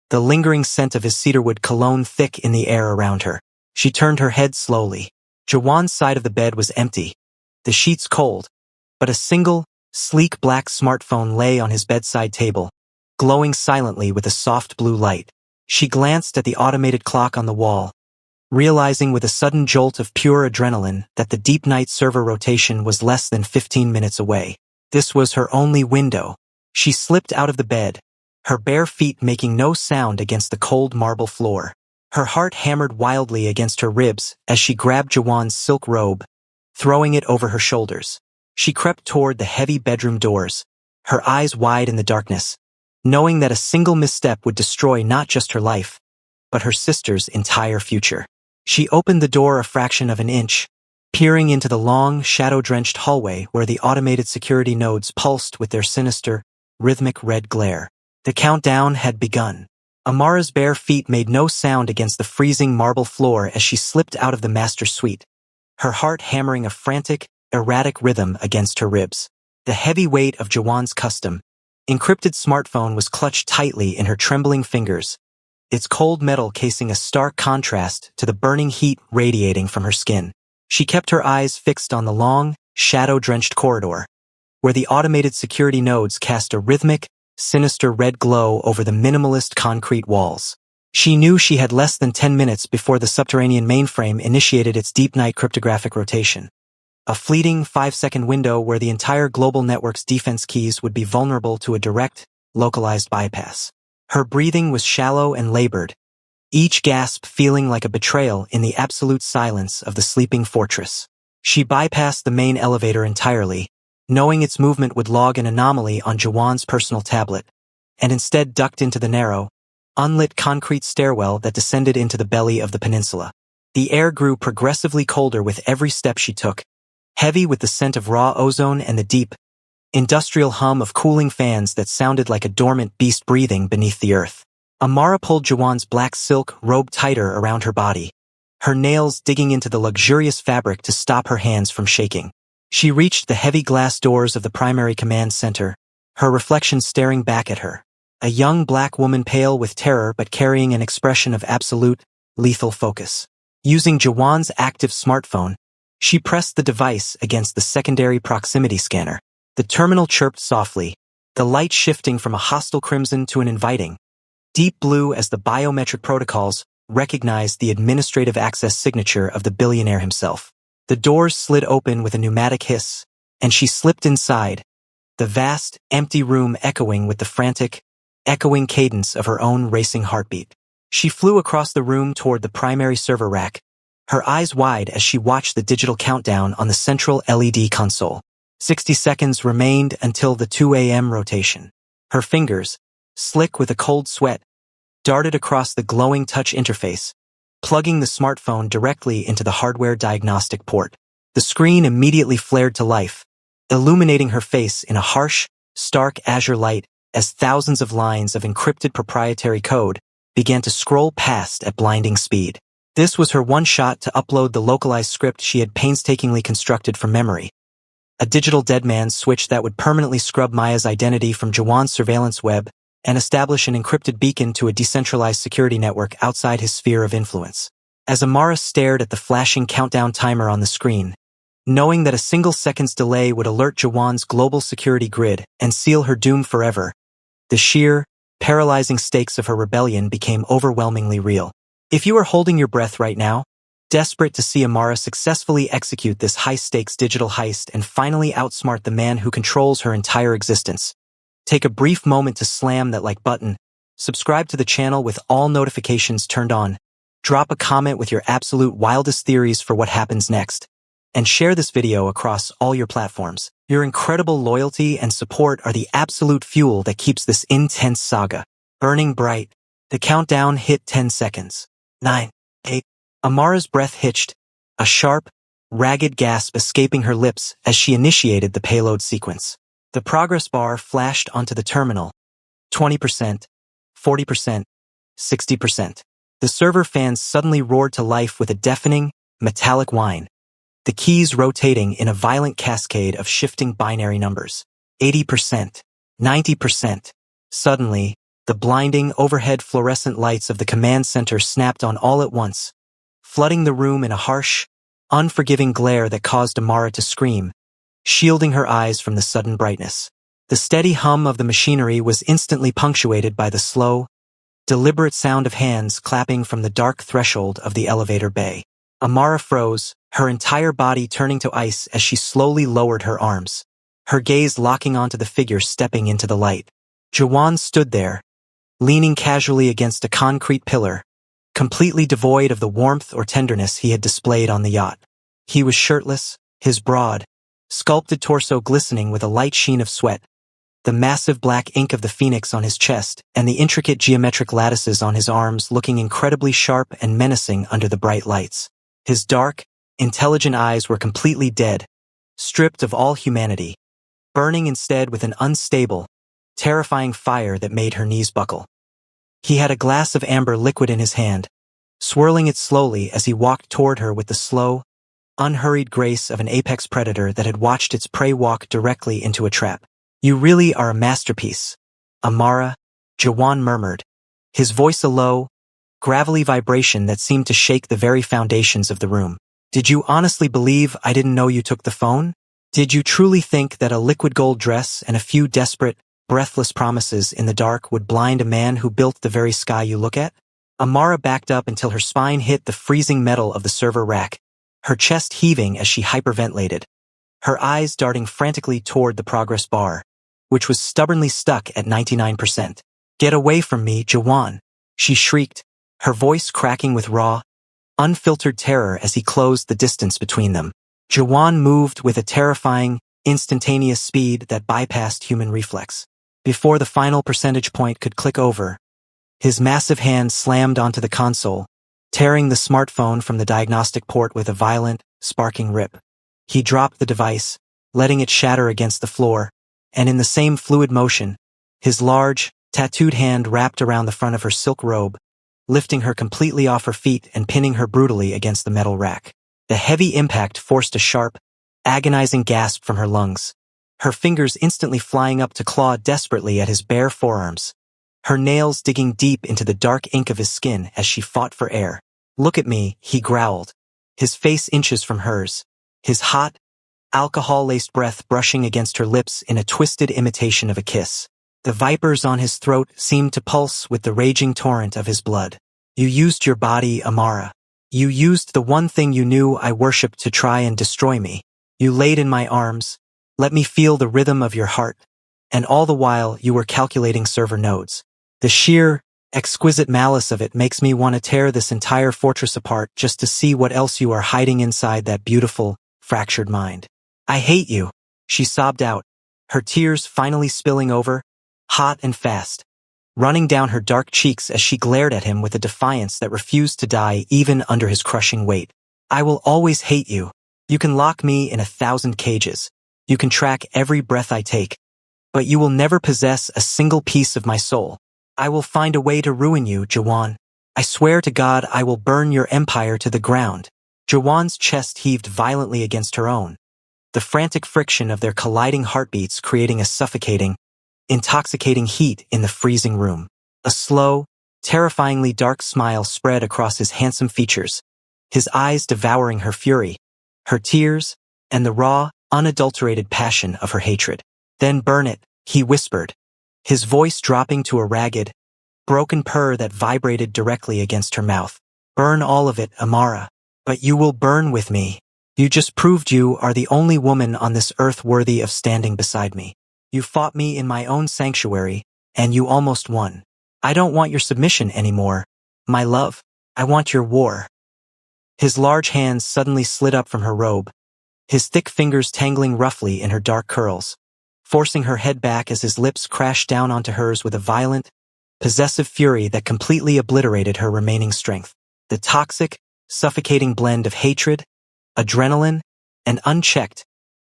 the lingering scent of his cedarwood cologne thick in the air around her. She turned her head slowly. Jawan's side of the bed was empty, the sheets cold, but a single, sleek black smartphone lay on his bedside table, glowing silently with a soft blue light. She glanced at the automated clock on the wall, realizing with a sudden jolt of pure adrenaline that the deep night server rotation was less than 15 minutes away. This was her only window. She slipped out of the bed, her bare feet making no sound against the cold marble floor. Her heart hammered wildly against her ribs as she grabbed Jawan's silk robe, throwing it over her shoulders. She crept toward the heavy bedroom doors, her eyes wide in the darkness, knowing that a single misstep would destroy not just her life, but her sister's entire future. She opened the door a fraction of an inch, peering into the long, shadow-drenched hallway where the automated security nodes pulsed with their sinister, rhythmic red glare. The countdown had begun. Amara's bare feet made no sound against the freezing marble floor as she slipped out of the master suite, her heart hammering a frantic, erratic rhythm against her ribs. The heavy weight of Jawan's custom, encrypted smartphone was clutched tightly in her trembling fingers, its cold metal casing a stark contrast to the burning heat radiating from her skin. She kept her eyes fixed on the long, shadow-drenched corridor, where the automated security nodes cast a rhythmic, sinister red glow over the minimalist concrete walls. She knew she had less than 10 minutes before the subterranean mainframe initiated its deep night cryptographic rotation. A fleeting 5-second window where the entire global network's defense keys would be vulnerable to a direct, localized bypass. Her breathing was shallow and labored, each gasp feeling like a betrayal in the absolute silence of the sleeping fortress. She bypassed the main elevator entirely, knowing its movement would log an anomaly on Jawan's personal tablet, and instead ducked into the narrow, unlit concrete stairwell that descended into the belly of the peninsula. The air grew progressively colder with every step she took, heavy with the scent of raw ozone and the deep, industrial hum of cooling fans that sounded like a dormant beast breathing beneath the earth. Amara pulled Jawan's black silk robe tighter around her body, her nails digging into the luxurious fabric to stop her hands from shaking. She reached the heavy glass doors of the primary command center, her reflection staring back at her. A young black woman pale with terror but carrying an expression of absolute, lethal focus. Using Jawan's active smartphone, she pressed the device against the secondary proximity scanner. The terminal chirped softly, the light shifting from a hostile crimson to an inviting, deep blue as the biometric protocols recognized the administrative access signature of the billionaire himself. The doors slid open with a pneumatic hiss, and she slipped inside, the vast, empty room echoing with the frantic, echoing cadence of her own racing heartbeat. She flew across the room toward the primary server rack, her eyes wide as she watched the digital countdown on the central LED console. 60 seconds remained until the 2 a.m. rotation. Her fingers, slick with a cold sweat, darted across the glowing touch interface, plugging the smartphone directly into the hardware diagnostic port. The screen immediately flared to life, illuminating her face in a harsh, stark azure light as thousands of lines of encrypted proprietary code began to scroll past at blinding speed. This was her one shot to upload the localized script she had painstakingly constructed from memory. A digital dead man's switch that would permanently scrub Maya's identity from Jawan's surveillance web and establish an encrypted beacon to a decentralized security network outside his sphere of influence. As Amara stared at the flashing countdown timer on the screen, knowing that a single second's delay would alert Jawan's global security grid and seal her doom forever, the sheer, paralyzing stakes of her rebellion became overwhelmingly real. If you are holding your breath right now, desperate to see Amara successfully execute this high-stakes digital heist and finally outsmart the man who controls her entire existence, take a brief moment to slam that like button, subscribe to the channel with all notifications turned on, drop a comment with your absolute wildest theories for what happens next, and share this video across all your platforms. Your incredible loyalty and support are the absolute fuel that keeps this intense saga burning bright. The countdown hit 10 seconds. 9, 8. Amara's breath hitched, a sharp, ragged gasp escaping her lips as she initiated the payload sequence. The progress bar flashed onto the terminal. 20%, 40%, 60%. The server fans suddenly roared to life with a deafening, metallic whine, the keys rotating in a violent cascade of shifting binary numbers. 80%, 90%. Suddenly, the blinding overhead fluorescent lights of the command center snapped on all at once, flooding the room in a harsh, unforgiving glare that caused Amara to scream, shielding her eyes from the sudden brightness. The steady hum of the machinery was instantly punctuated by the slow, deliberate sound of hands clapping from the dark threshold of the elevator bay. Amara froze, her entire body turning to ice as she slowly lowered her arms, her gaze locking onto the figure stepping into the light. Jawan stood there, leaning casually against a concrete pillar, completely devoid of the warmth or tenderness he had displayed on the yacht. He was shirtless, his broad, sculpted torso glistening with a light sheen of sweat, the massive black ink of the phoenix on his chest and the intricate geometric lattices on his arms looking incredibly sharp and menacing under the bright lights. His dark, intelligent eyes were completely dead, stripped of all humanity, burning instead with an unstable, terrifying fire that made her knees buckle. He had a glass of amber liquid in his hand, swirling it slowly as he walked toward her with the slow, unhurried grace of an apex predator that had watched its prey walk directly into a trap. "You really are a masterpiece, Amara," Jawan murmured, his voice a low, gravelly vibration that seemed to shake the very foundations of the room. "Did you honestly believe I didn't know you took the phone? Did you truly think that a liquid gold dress and a few desperate, breathless promises in the dark would blind a man who built the very sky you look at?" Amara backed up until her spine hit the freezing metal of the server rack, her chest heaving as she hyperventilated, her eyes darting frantically toward the progress bar, which was stubbornly stuck at 99%. "Get away from me, Jawan," she shrieked, her voice cracking with raw, unfiltered terror as he closed the distance between them. Jawan moved with a terrifying, instantaneous speed that bypassed human reflex. Before the final percentage point could click over, his massive hand slammed onto the console, tearing the smartphone from the diagnostic port with a violent, sparking rip. He dropped the device, letting it shatter against the floor, and in the same fluid motion, his large, tattooed hand wrapped around the front of her silk robe, lifting her completely off her feet and pinning her brutally against the metal rack. The heavy impact forced a sharp, agonizing gasp from her lungs, her fingers instantly flying up to claw desperately at his bare forearms, her nails digging deep into the dark ink of his skin as she fought for air. "Look at me," he growled, his face inches from hers, his hot, alcohol-laced breath brushing against her lips in a twisted imitation of a kiss. The vipers on his throat seemed to pulse with the raging torrent of his blood. "You used your body, Amara. You used the one thing you knew I worshipped to try and destroy me. You laid in my arms, let me feel the rhythm of your heart, and all the while you were calculating server nodes. The sheer, exquisite malice of it makes me want to tear this entire fortress apart just to see what else you are hiding inside that beautiful, fractured mind. I hate you," she sobbed out, her tears finally spilling over, hot and fast, running down her dark cheeks as she glared at him with a defiance that refused to die even under his crushing weight. "I will always hate you. You can lock me in 1,000 cages. You can track every breath I take. But you will never possess a single piece of my soul. I will find a way to ruin you, Jawan." I swear to God I will burn your empire to the ground. Jawan's chest heaved violently against her own, the frantic friction of their colliding heartbeats creating a suffocating, intoxicating heat in the freezing room. A slow, terrifyingly dark smile spread across his handsome features, his eyes devouring her fury, her tears, and the raw, unadulterated passion of her hatred. Then burn it, he whispered, his voice dropping to a ragged, broken purr that vibrated directly against her mouth. Burn all of it, Amara. But you will burn with me. You just proved you are the only woman on this earth worthy of standing beside me. You fought me in my own sanctuary, and you almost won. I don't want your submission anymore, my love. I want your war. His large hands suddenly slid up from her robe, his thick fingers tangling roughly in her dark curls, forcing her head back as his lips crashed down onto hers with a violent, possessive fury that completely obliterated her remaining strength. The toxic, suffocating blend of hatred, adrenaline, and unchecked,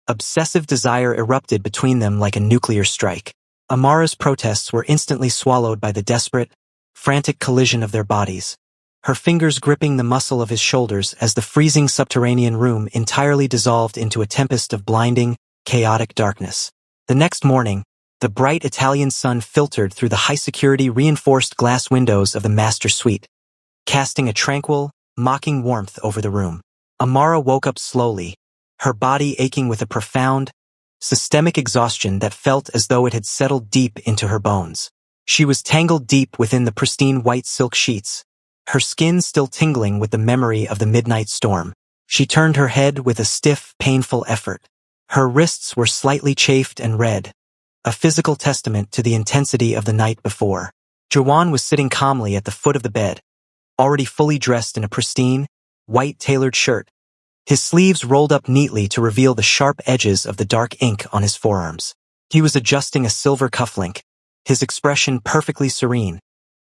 obsessive desire erupted between them like a nuclear strike. Amara's protests were instantly swallowed by the desperate, frantic collision of their bodies, her fingers gripping the muscle of his shoulders as the freezing subterranean room entirely dissolved into a tempest of blinding, chaotic darkness. The next morning, the bright Italian sun filtered through the high-security reinforced glass windows of the master suite, casting a tranquil, mocking warmth over the room. Amara woke up slowly, her body aching with a profound, systemic exhaustion that felt as though it had settled deep into her bones. She was tangled deep within the pristine white silk sheets, her skin still tingling with the memory of the midnight storm. She turned her head with a stiff, painful effort. Her wrists were slightly chafed and red, a physical testament to the intensity of the night before. Jawan was sitting calmly at the foot of the bed, already fully dressed in a pristine, white tailored shirt, his sleeves rolled up neatly to reveal the sharp edges of the dark ink on his forearms. He was adjusting a silver cufflink, his expression perfectly serene,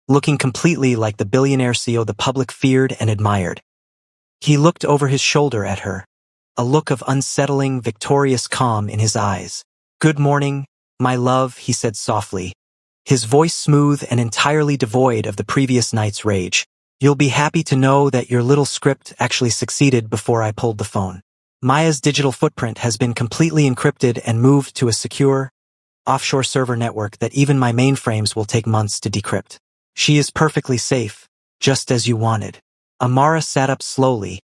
looking completely like the billionaire CEO the public feared and admired. He looked over his shoulder at her, a look of unsettling, victorious calm in his eyes. "Good morning, my love," he said softly, his voice smooth and entirely devoid of the previous night's rage. "You'll be happy to know that your little script actually succeeded before I pulled the phone. Maya's digital footprint has been completely encrypted and moved to a secure, offshore server network that even my mainframes will take months to decrypt. She is perfectly safe, just as you wanted." Amara sat up slowly,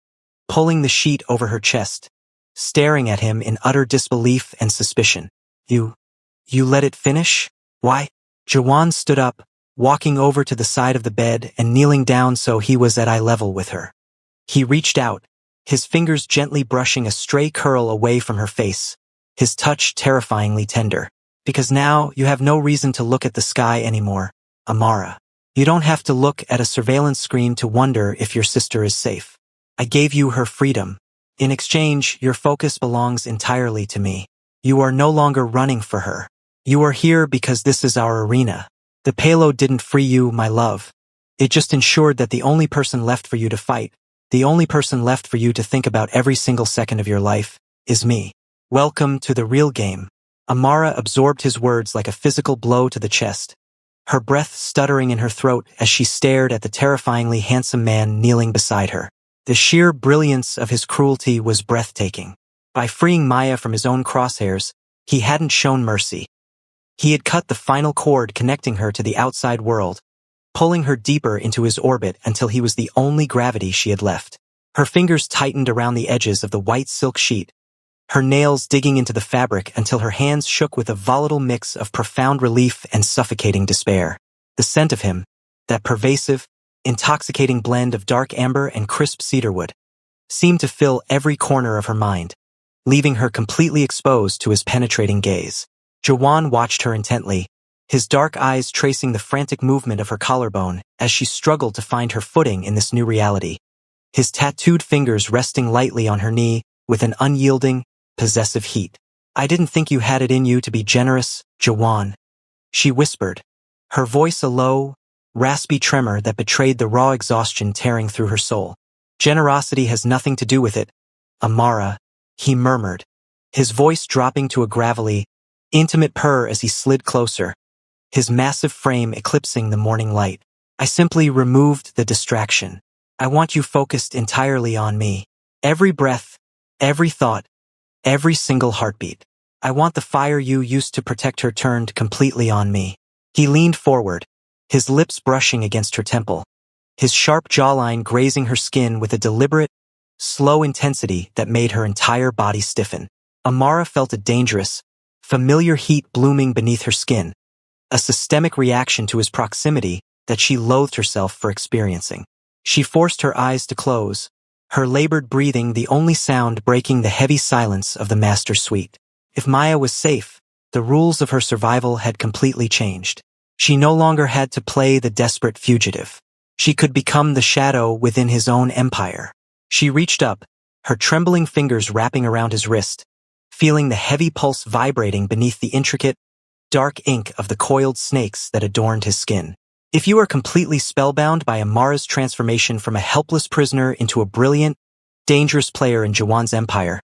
pulling the sheet over her chest, staring at him in utter disbelief and suspicion. You let it finish? Why?" Jawan stood up, walking over to the side of the bed and kneeling down so he was at eye level with her. He reached out, his fingers gently brushing a stray curl away from her face, his touch terrifyingly tender. "Because now you have no reason to look at the sky anymore, Amara. You don't have to look at a surveillance screen to wonder if your sister is safe. I gave you her freedom. In exchange, your focus belongs entirely to me. You are no longer running for her. You are here because this is our arena. The payload didn't free you, my love. It just ensured that the only person left for you to fight, the only person left for you to think about every single second of your life, is me. Welcome to the real game." Amara absorbed his words like a physical blow to the chest, her breath stuttering in her throat as she stared at the terrifyingly handsome man kneeling beside her. The sheer brilliance of his cruelty was breathtaking. By freeing Maya from his own crosshairs, he hadn't shown mercy. He had cut the final cord connecting her to the outside world, pulling her deeper into his orbit until he was the only gravity she had left. Her fingers tightened around the edges of the white silk sheet, her nails digging into the fabric until her hands shook with a volatile mix of profound relief and suffocating despair. The scent of him, that pervasive, intoxicating blend of dark amber and crisp cedarwood, seemed to fill every corner of her mind, leaving her completely exposed to his penetrating gaze. Jawan watched her intently, his dark eyes tracing the frantic movement of her collarbone as she struggled to find her footing in this new reality, his tattooed fingers resting lightly on her knee with an unyielding, possessive heat. "I didn't think you had it in you to be generous, Jawan," she whispered, her voice a low, raspy tremor that betrayed the raw exhaustion tearing through her soul. "Generosity has nothing to do with it, Amara," he murmured, his voice dropping to a gravelly, intimate purr as he slid closer, his massive frame eclipsing the morning light. I simply removed the distraction. I want you focused entirely on me. Every breath, every thought, every single heartbeat. I want the fire you used to protect her turned completely on me. He leaned forward, his lips brushing against her temple, his sharp jawline grazing her skin with a deliberate, slow intensity that made her entire body stiffen. Amara felt a dangerous, familiar heat blooming beneath her skin, a systemic reaction to his proximity that she loathed herself for experiencing. She forced her eyes to close, her labored breathing the only sound breaking the heavy silence of the master suite. If Maya was safe, the rules of her survival had completely changed. She no longer had to play the desperate fugitive. She could become the shadow within his own empire. She reached up, her trembling fingers wrapping around his wrist, feeling the heavy pulse vibrating beneath the intricate, dark ink of the coiled snakes that adorned his skin. If you are completely spellbound by Amara's transformation from a helpless prisoner into a brilliant, dangerous player in Jawan's empire,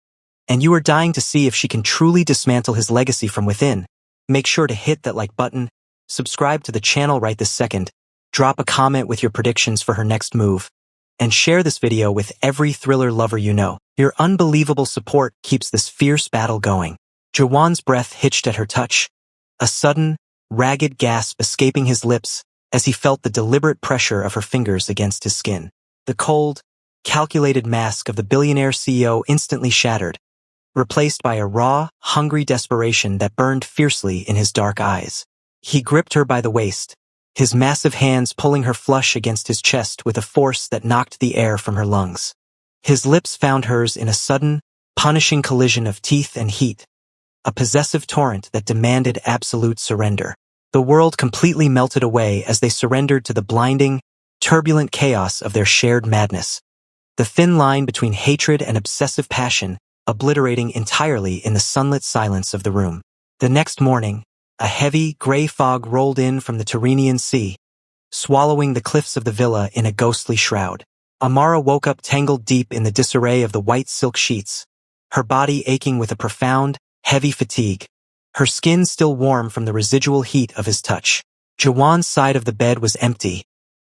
and you are dying to see if she can truly dismantle his legacy from within, make sure to hit that like button, subscribe to the channel right this second, drop a comment with your predictions for her next move, and share this video with every thriller lover you know. Your unbelievable support keeps this fierce battle going. Jawan's breath hitched at her touch, a sudden, ragged gasp escaping his lips as he felt the deliberate pressure of her fingers against his skin. The cold, calculated mask of the billionaire CEO instantly shattered, replaced by a raw, hungry desperation that burned fiercely in his dark eyes. He gripped her by the waist, his massive hands pulling her flush against his chest with a force that knocked the air from her lungs. His lips found hers in a sudden, punishing collision of teeth and heat, a possessive torrent that demanded absolute surrender. The world completely melted away as they surrendered to the blinding, turbulent chaos of their shared madness. The thin line between hatred and obsessive passion obliterating entirely in the sunlit silence of the room. The next morning, a heavy, gray fog rolled in from the Tyrrhenian Sea, swallowing the cliffs of the villa in a ghostly shroud. Amara woke up tangled deep in the disarray of the white silk sheets, her body aching with a profound, heavy fatigue, her skin still warm from the residual heat of his touch. Jawan's side of the bed was empty,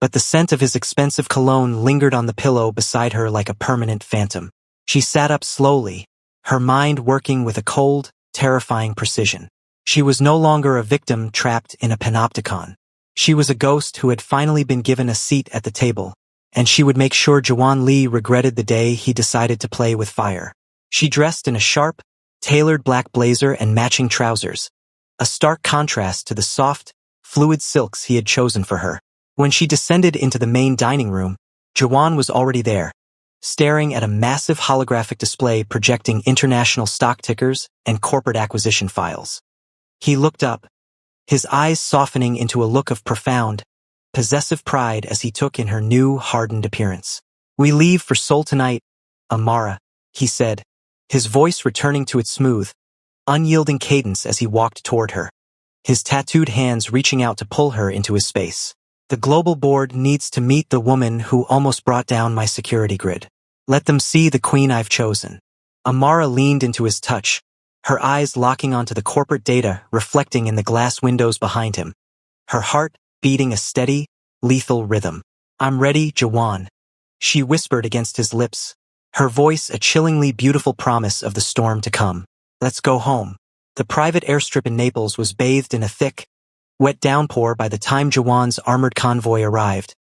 but the scent of his expensive cologne lingered on the pillow beside her like a permanent phantom. She sat up slowly, her mind working with a cold, terrifying precision. She was no longer a victim trapped in a panopticon. She was a ghost who had finally been given a seat at the table, and she would make sure Jawan Lee regretted the day he decided to play with fire. She dressed in a sharp, tailored black blazer and matching trousers, a stark contrast to the soft, fluid silks he had chosen for her. When she descended into the main dining room, Jawan was already there, staring at a massive holographic display projecting international stock tickers and corporate acquisition files. He looked up, his eyes softening into a look of profound, possessive pride as he took in her new, hardened appearance. "We leave for Seoul tonight, Amara," he said, his voice returning to its smooth, unyielding cadence as he walked toward her, his tattooed hands reaching out to pull her into his space. "The global board needs to meet the woman who almost brought down my security grid. Let them see the queen I've chosen." Amara leaned into his touch, her eyes locking onto the corporate data reflecting in the glass windows behind him, her heart beating a steady, lethal rhythm. "I'm ready, Jawan," she whispered against his lips, her voice a chillingly beautiful promise of the storm to come. "Let's go home." The private airstrip in Naples was bathed in a thick, wet downpour by the time Jawan's armored convoy arrived,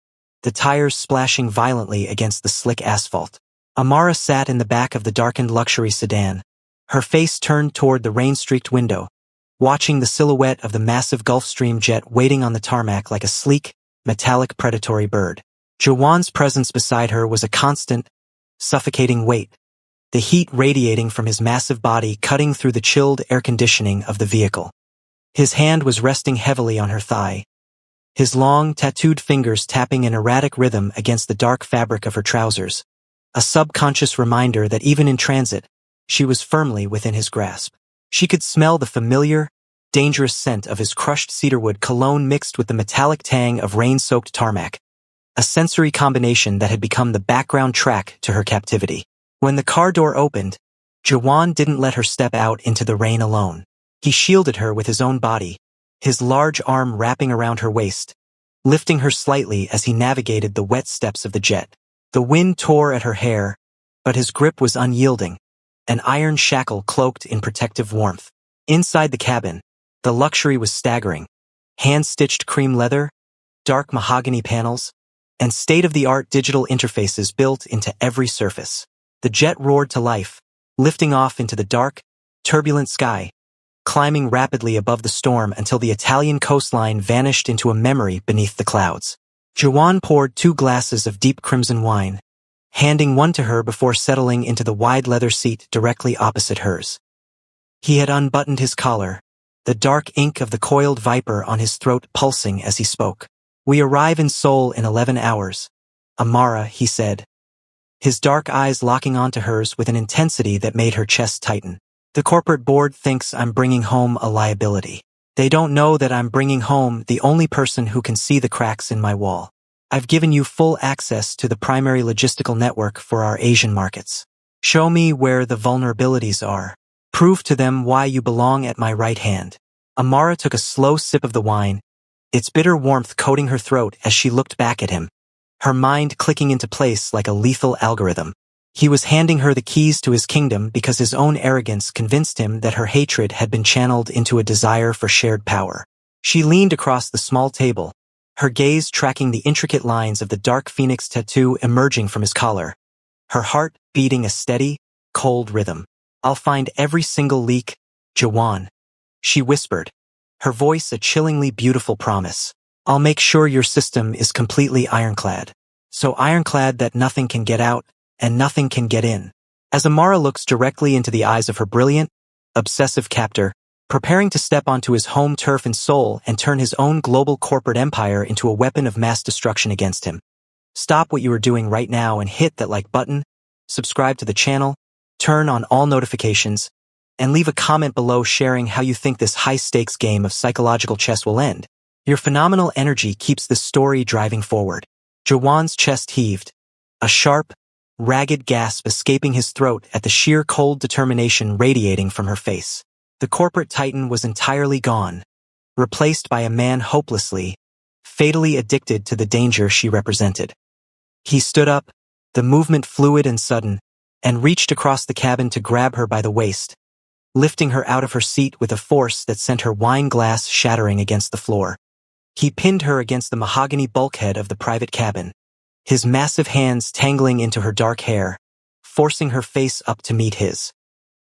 the tires splashing violently against the slick asphalt. Amara sat in the back of the darkened luxury sedan, her face turned toward the rain-streaked window, watching the silhouette of the massive Gulfstream jet waiting on the tarmac like a sleek, metallic predatory bird. Jawan's presence beside her was a constant, suffocating weight, the heat radiating from his massive body cutting through the chilled air conditioning of the vehicle. His hand was resting heavily on her thigh, his long, tattooed fingers tapping an erratic rhythm against the dark fabric of her trousers, a subconscious reminder that even in transit, she was firmly within his grasp. She could smell the familiar, dangerous scent of his crushed cedarwood cologne mixed with the metallic tang of rain-soaked tarmac, a sensory combination that had become the background track to her captivity. When the car door opened, Jawan didn't let her step out into the rain alone. He shielded her with his own body, his large arm wrapping around her waist, lifting her slightly as he navigated the wet steps of the jet. The wind tore at her hair, but his grip was unyielding, an iron shackle cloaked in protective warmth. Inside the cabin, the luxury was staggering. Hand-stitched cream leather, dark mahogany panels, and state-of-the-art digital interfaces built into every surface. The jet roared to life, lifting off into the dark, turbulent sky, climbing rapidly above the storm until the Italian coastline vanished into a memory beneath the clouds. Jawan poured 2 glasses of deep crimson wine, handing one to her before settling into the wide leather seat directly opposite hers. He had unbuttoned his collar, the dark ink of the coiled viper on his throat pulsing as he spoke. "We arrive in Seoul in 11 hours. Amara," he said, his dark eyes locking onto hers with an intensity that made her chest tighten. "The corporate board thinks I'm bringing home a liability. They don't know that I'm bringing home the only person who can see the cracks in my wall. I've given you full access to the primary logistical network for our Asian markets. Show me where the vulnerabilities are. Prove to them why you belong at my right hand." Amara took a slow sip of the wine, its bitter warmth coating her throat as she looked back at him, her mind clicking into place like a lethal algorithm. He was handing her the keys to his kingdom because his own arrogance convinced him that her hatred had been channeled into a desire for shared power. She leaned across the small table, her gaze tracking the intricate lines of the dark phoenix tattoo emerging from his collar, her heart beating a steady, cold rhythm. "I'll find every single leak, Jawan," she whispered, her voice a chillingly beautiful promise. "I'll make sure your system is completely ironclad. So ironclad that nothing can get out, and nothing can get in." As Amara looks directly into the eyes of her brilliant, obsessive captor, preparing to step onto his home turf in Seoul and turn his own global corporate empire into a weapon of mass destruction against him. Stop what you are doing right now and hit that like button, subscribe to the channel, turn on all notifications, and leave a comment below sharing how you think this high-stakes game of psychological chess will end. Your phenomenal energy keeps this story driving forward. Jawan's chest heaved, a sharp, ragged gasp escaping his throat at the sheer cold determination radiating from her face. The corporate titan was entirely gone, replaced by a man hopelessly, fatally addicted to the danger she represented. He stood up, the movement fluid and sudden, and reached across the cabin to grab her by the waist, lifting her out of her seat with a force that sent her wine glass shattering against the floor. He pinned her against the mahogany bulkhead of the private cabin, his massive hands tangling into her dark hair, forcing her face up to meet his.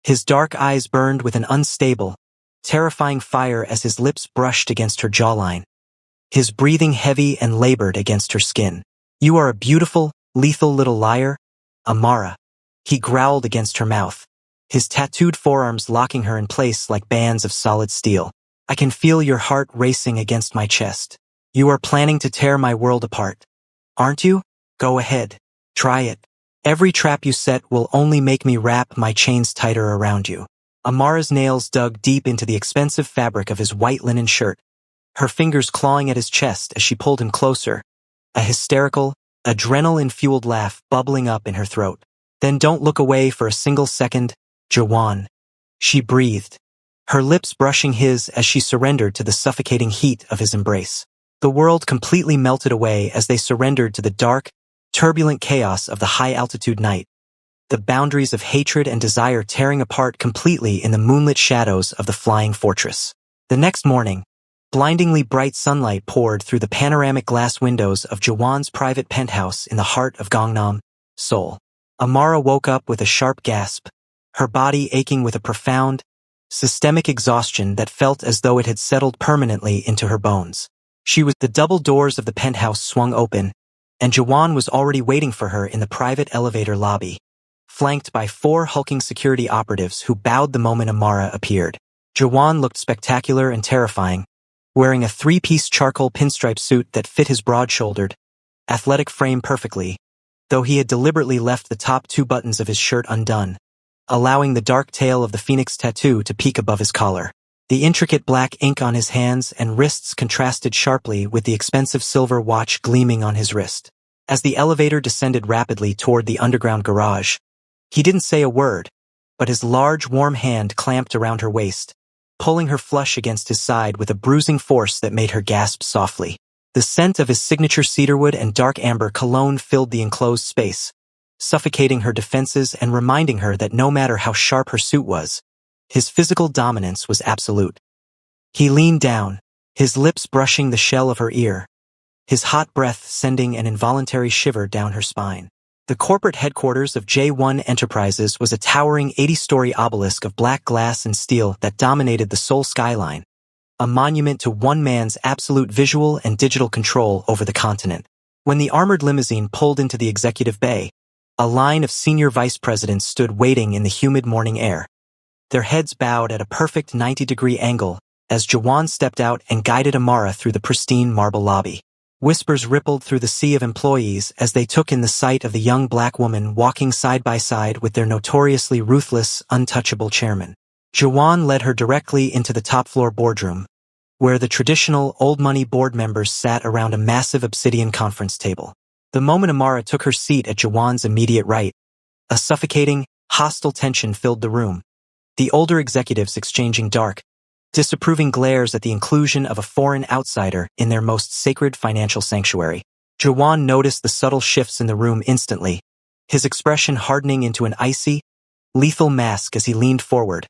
His dark eyes burned with an unstable, terrifying fire as his lips brushed against her jawline, his breathing heavy and labored against her skin. "You are a beautiful, lethal little liar, Amara," he growled against her mouth, his tattooed forearms locking her in place like bands of solid steel. "I can feel your heart racing against my chest. You are planning to tear my world apart, aren't you? Go ahead. Try it. Every trap you set will only make me wrap my chains tighter around you." Amara's nails dug deep into the expensive fabric of his white linen shirt, her fingers clawing at his chest as she pulled him closer, a hysterical, adrenaline-fueled laugh bubbling up in her throat. "Then don't look away for a single second, Jawan," she breathed, her lips brushing his as she surrendered to the suffocating heat of his embrace. The world completely melted away as they surrendered to the dark, turbulent chaos of the high-altitude night, the boundaries of hatred and desire tearing apart completely in the moonlit shadows of the flying fortress. The next morning, blindingly bright sunlight poured through the panoramic glass windows of Jawan's private penthouse in the heart of Gangnam, Seoul. Amara woke up with a sharp gasp, her body aching with a profound, systemic exhaustion that felt as though it had settled permanently into her bones. The double doors of the penthouse swung open, and Jawan was already waiting for her in the private elevator lobby, flanked by 4 hulking security operatives who bowed the moment Amara appeared. Jawan looked spectacular and terrifying, wearing a 3-piece charcoal pinstripe suit that fit his broad-shouldered, athletic frame perfectly, though he had deliberately left the top 2 buttons of his shirt undone, allowing the dark tail of the phoenix tattoo to peek above his collar. The intricate black ink on his hands and wrists contrasted sharply with the expensive silver watch gleaming on his wrist. As the elevator descended rapidly toward the underground garage, he didn't say a word, but his large, warm hand clamped around her waist, pulling her flush against his side with a bruising force that made her gasp softly. The scent of his signature cedarwood and dark amber cologne filled the enclosed space, suffocating her defenses and reminding her that no matter how sharp her suit was, his physical dominance was absolute. He leaned down, his lips brushing the shell of her ear, his hot breath sending an involuntary shiver down her spine. The corporate headquarters of J1 Enterprises was a towering 80-story obelisk of black glass and steel that dominated the Seoul skyline, a monument to one man's absolute visual and digital control over the continent. When the armored limousine pulled into the executive bay, a line of senior vice presidents stood waiting in the humid morning air, their heads bowed at a perfect 90-degree angle as Jawan stepped out and guided Amara through the pristine marble lobby. Whispers rippled through the sea of employees as they took in the sight of the young black woman walking side by side with their notoriously ruthless, untouchable chairman. Jawan led her directly into the top-floor boardroom, where the traditional old-money board members sat around a massive obsidian conference table. The moment Amara took her seat at Jawan's immediate right, a suffocating, hostile tension filled the room, the older executives exchanging dark, disapproving glares at the inclusion of a foreign outsider in their most sacred financial sanctuary. Jawan noticed the subtle shifts in the room instantly, his expression hardening into an icy, lethal mask as he leaned forward,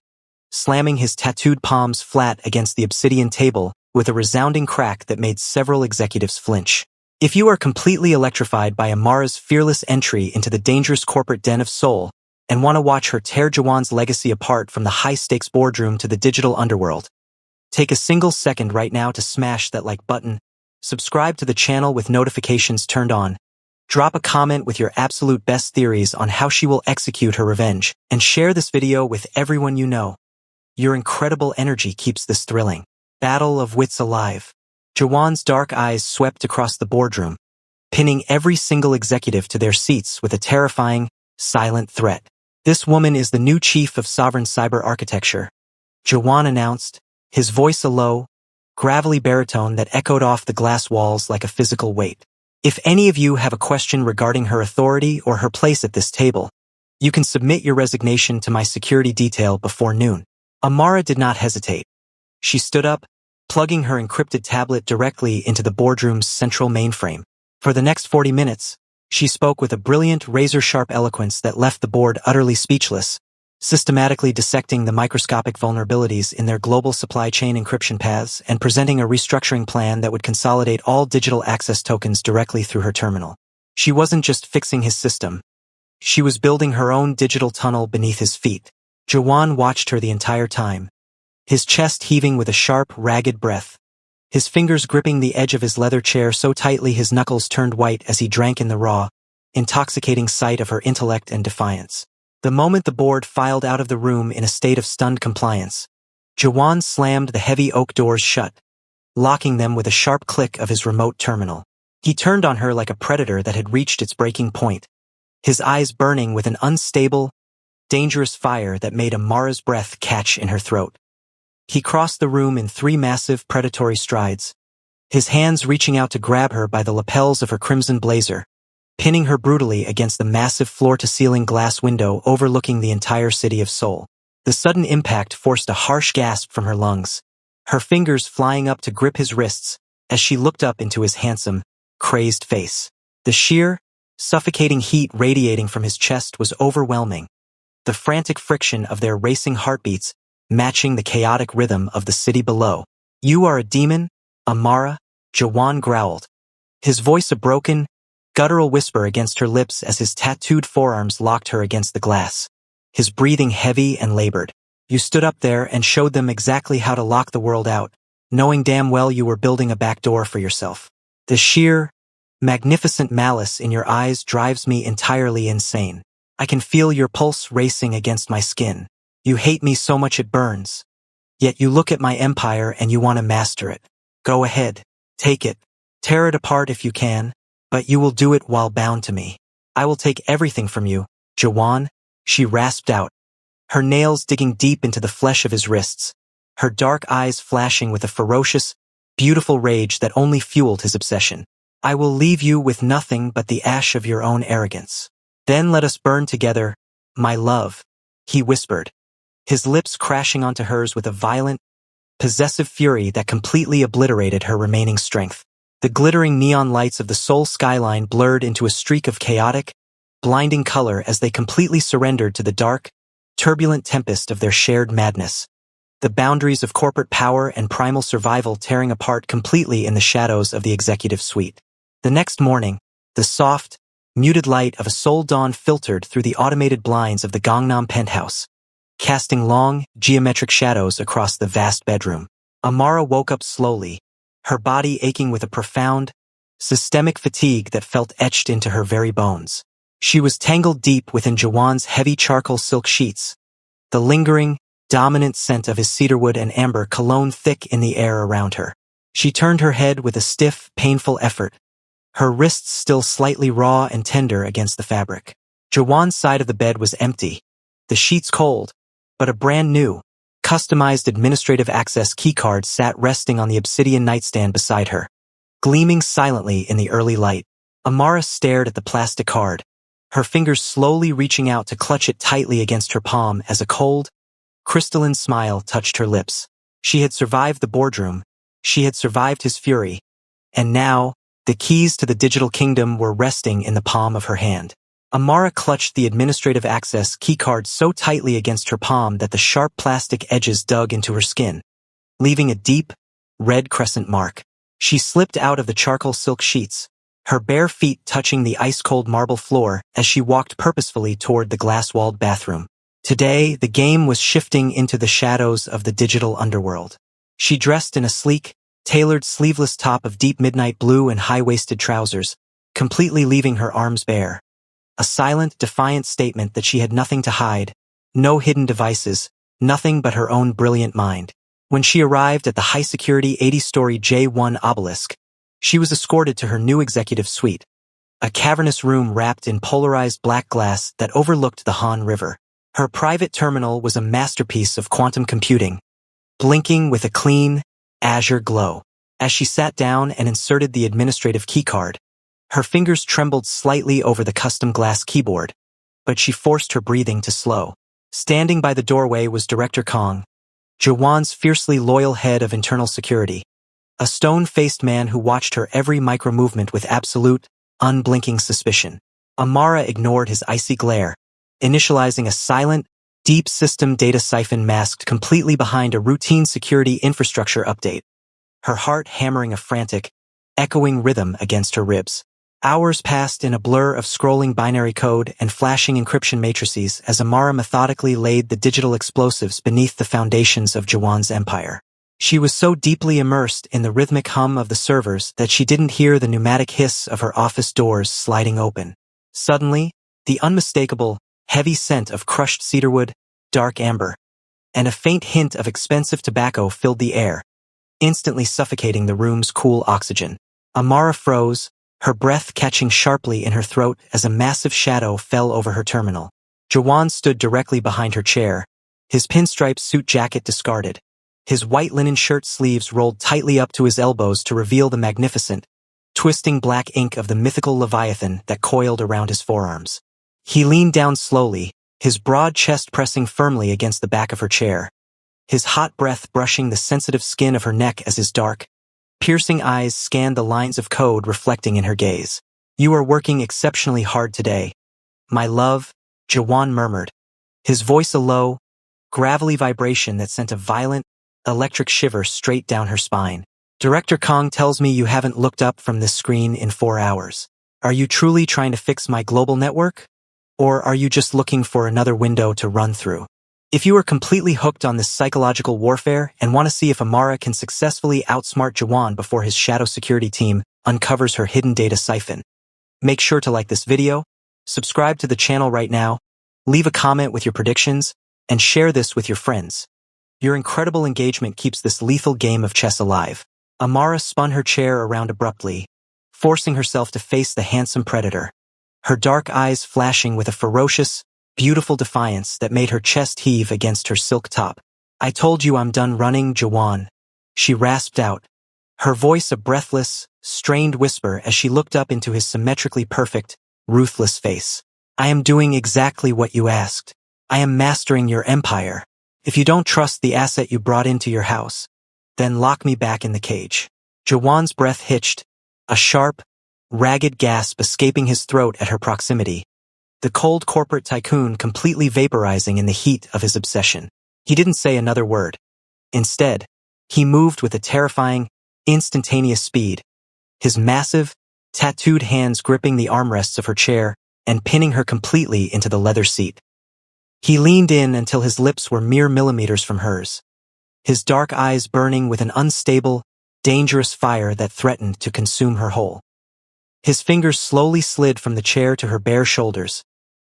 slamming his tattooed palms flat against the obsidian table with a resounding crack that made several executives flinch. If you are completely electrified by Amara's fearless entry into the dangerous corporate den of Seoul and want to watch her tear Jawan's legacy apart from the high-stakes boardroom to the digital underworld, take a single second right now to smash that like button, subscribe to the channel with notifications turned on, drop a comment with your absolute best theories on how she will execute her revenge, and share this video with everyone you know. Your incredible energy keeps this thrilling. Battle of wits alive. Jawan's dark eyes swept across the boardroom, pinning every single executive to their seats with a terrifying, silent threat. This woman is the new chief of sovereign cyber architecture, Jawan announced, his voice a low, gravelly baritone that echoed off the glass walls like a physical weight. If any of you have a question regarding her authority or her place at this table, you can submit your resignation to my security detail before noon. Amara did not hesitate. She stood up, plugging her encrypted tablet directly into the boardroom's central mainframe. For the next 40 minutes, she spoke with a brilliant, razor-sharp eloquence that left the board utterly speechless, systematically dissecting the microscopic vulnerabilities in their global supply chain encryption paths and presenting a restructuring plan that would consolidate all digital access tokens directly through her terminal. She wasn't just fixing his system. She was building her own digital tunnel beneath his feet. Jawan watched her the entire time, his chest heaving with a sharp, ragged breath, his fingers gripping the edge of his leather chair so tightly his knuckles turned white as he drank in the raw, intoxicating sight of her intellect and defiance. The moment the board filed out of the room in a state of stunned compliance, Jawan slammed the heavy oak doors shut, locking them with a sharp click of his remote terminal. He turned on her like a predator that had reached its breaking point, his eyes burning with an unstable, dangerous fire that made Amara's breath catch in her throat. He crossed the room in 3 massive, predatory strides, his hands reaching out to grab her by the lapels of her crimson blazer, pinning her brutally against the massive floor-to-ceiling glass window overlooking the entire city of Seoul. The sudden impact forced a harsh gasp from her lungs, her fingers flying up to grip his wrists as she looked up into his handsome, crazed face. The sheer, suffocating heat radiating from his chest was overwhelming, the frantic friction of their racing heartbeats matching the chaotic rhythm of the city below. "You are a demon, Amara," Jawan growled, his voice a broken, guttural whisper against her lips as his tattooed forearms locked her against the glass, his breathing heavy and labored. "You stood up there and showed them exactly how to lock the world out, knowing damn well you were building a back door for yourself. The sheer, magnificent malice in your eyes drives me entirely insane. I can feel your pulse racing against my skin. You hate me so much it burns. Yet you look at my empire and you want to master it. Go ahead, take it, tear it apart if you can, but you will do it while bound to me. I will take everything from you, Jawan," she rasped out, her nails digging deep into the flesh of his wrists, her dark eyes flashing with a ferocious, beautiful rage that only fueled his obsession. "I will leave you with nothing but the ash of your own arrogance. Then let us burn together, my love," he whispered, his lips crashing onto hers with a violent, possessive fury that completely obliterated her remaining strength. The glittering neon lights of the Seoul skyline blurred into a streak of chaotic, blinding color as they completely surrendered to the dark, turbulent tempest of their shared madness. The boundaries of corporate power and primal survival tearing apart completely in the shadows of the executive suite. The next morning, the soft, muted light of a Seoul dawn filtered through the automated blinds of the Gangnam penthouse, casting long, geometric shadows across the vast bedroom. Amara woke up slowly, her body aching with a profound, systemic fatigue that felt etched into her very bones. She was tangled deep within Jawan's heavy charcoal silk sheets, the lingering, dominant scent of his cedarwood and amber cologne thick in the air around her. She turned her head with a stiff, painful effort, her wrists still slightly raw and tender against the fabric. Jawan's side of the bed was empty, the sheets cold, but a brand new, customized administrative access keycard sat resting on the obsidian nightstand beside her. Gleaming silently in the early light, Amara stared at the plastic card, her fingers slowly reaching out to clutch it tightly against her palm as a cold, crystalline smile touched her lips. She had survived the boardroom, she had survived his fury, and now, the keys to the digital kingdom were resting in the palm of her hand. Amara clutched the administrative access keycard so tightly against her palm that the sharp plastic edges dug into her skin, leaving a deep, red crescent mark. She slipped out of the charcoal silk sheets, her bare feet touching the ice-cold marble floor as she walked purposefully toward the glass-walled bathroom. Today, the game was shifting into the shadows of the digital underworld. She dressed in a sleek, tailored sleeveless top of deep midnight blue and high-waisted trousers, completely leaving her arms bare. A silent, defiant statement that she had nothing to hide, no hidden devices, nothing but her own brilliant mind. When she arrived at the high-security 80-story J1 obelisk, she was escorted to her new executive suite, a cavernous room wrapped in polarized black glass that overlooked the Han River. Her private terminal was a masterpiece of quantum computing, blinking with a clean, azure glow. As she sat down and inserted the administrative keycard, her fingers trembled slightly over the custom glass keyboard, but she forced her breathing to slow. Standing by the doorway was Director Kong, Jawan's fiercely loyal head of internal security, a stone-faced man who watched her every micro-movement with absolute, unblinking suspicion. Amara ignored his icy glare, initializing a silent, deep system data siphon masked completely behind a routine security infrastructure update, her heart hammering a frantic, echoing rhythm against her ribs. Hours passed in a blur of scrolling binary code and flashing encryption matrices as Amara methodically laid the digital explosives beneath the foundations of Jawan's empire. She was so deeply immersed in the rhythmic hum of the servers that she didn't hear the pneumatic hiss of her office doors sliding open. Suddenly, the unmistakable, heavy scent of crushed cedarwood, dark amber, and a faint hint of expensive tobacco filled the air, instantly suffocating the room's cool oxygen. Amara froze, her breath catching sharply in her throat as a massive shadow fell over her terminal. Jawan stood directly behind her chair, his pinstripe suit jacket discarded, his white linen shirt sleeves rolled tightly up to his elbows to reveal the magnificent, twisting black ink of the mythical Leviathan that coiled around his forearms. He leaned down slowly, his broad chest pressing firmly against the back of her chair, his hot breath brushing the sensitive skin of her neck as his dark, piercing eyes scanned the lines of code reflecting in her gaze. "You are working exceptionally hard today, my love," Jawan murmured, his voice a low, gravelly vibration that sent a violent, electric shiver straight down her spine. "Director Kong tells me you haven't looked up from this screen in 4 hours. Are you truly trying to fix my global network? Or are you just looking for another window to run through? If you are completely hooked on this psychological warfare and want to see if Amara can successfully outsmart Jawan before his shadow security team uncovers her hidden data siphon, make sure to like this video, subscribe to the channel right now, leave a comment with your predictions, and share this with your friends. Your incredible engagement keeps this lethal game of chess alive." Amara spun her chair around abruptly, forcing herself to face the handsome predator, her dark eyes flashing with a ferocious, beautiful defiance that made her chest heave against her silk top. "I told you I'm done running, Jawan," she rasped out, her voice a breathless, strained whisper as she looked up into his symmetrically perfect, ruthless face. "I am doing exactly what you asked. I am mastering your empire. If you don't trust the asset you brought into your house, then lock me back in the cage." Jawan's breath hitched, a sharp, ragged gasp escaping his throat at her proximity, the cold corporate tycoon completely vaporizing in the heat of his obsession. He didn't say another word. Instead, he moved with a terrifying, instantaneous speed, his massive, tattooed hands gripping the armrests of her chair and pinning her completely into the leather seat. He leaned in until his lips were mere millimeters from hers, his dark eyes burning with an unstable, dangerous fire that threatened to consume her whole. His fingers slowly slid from the chair to her bare shoulders,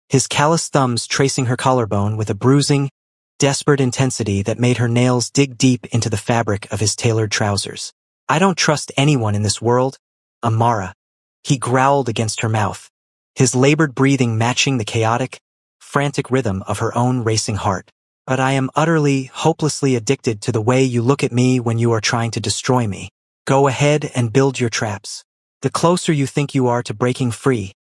his callous thumbs tracing her collarbone with a bruising, desperate intensity that made her nails dig deep into the fabric of his tailored trousers. "I don't trust anyone in this world, Amara," he growled against her mouth, his labored breathing matching the chaotic, frantic rhythm of her own racing heart. "But I am utterly, hopelessly addicted to the way you look at me when you are trying to destroy me. Go ahead and build your traps. The closer you think you are to breaking free,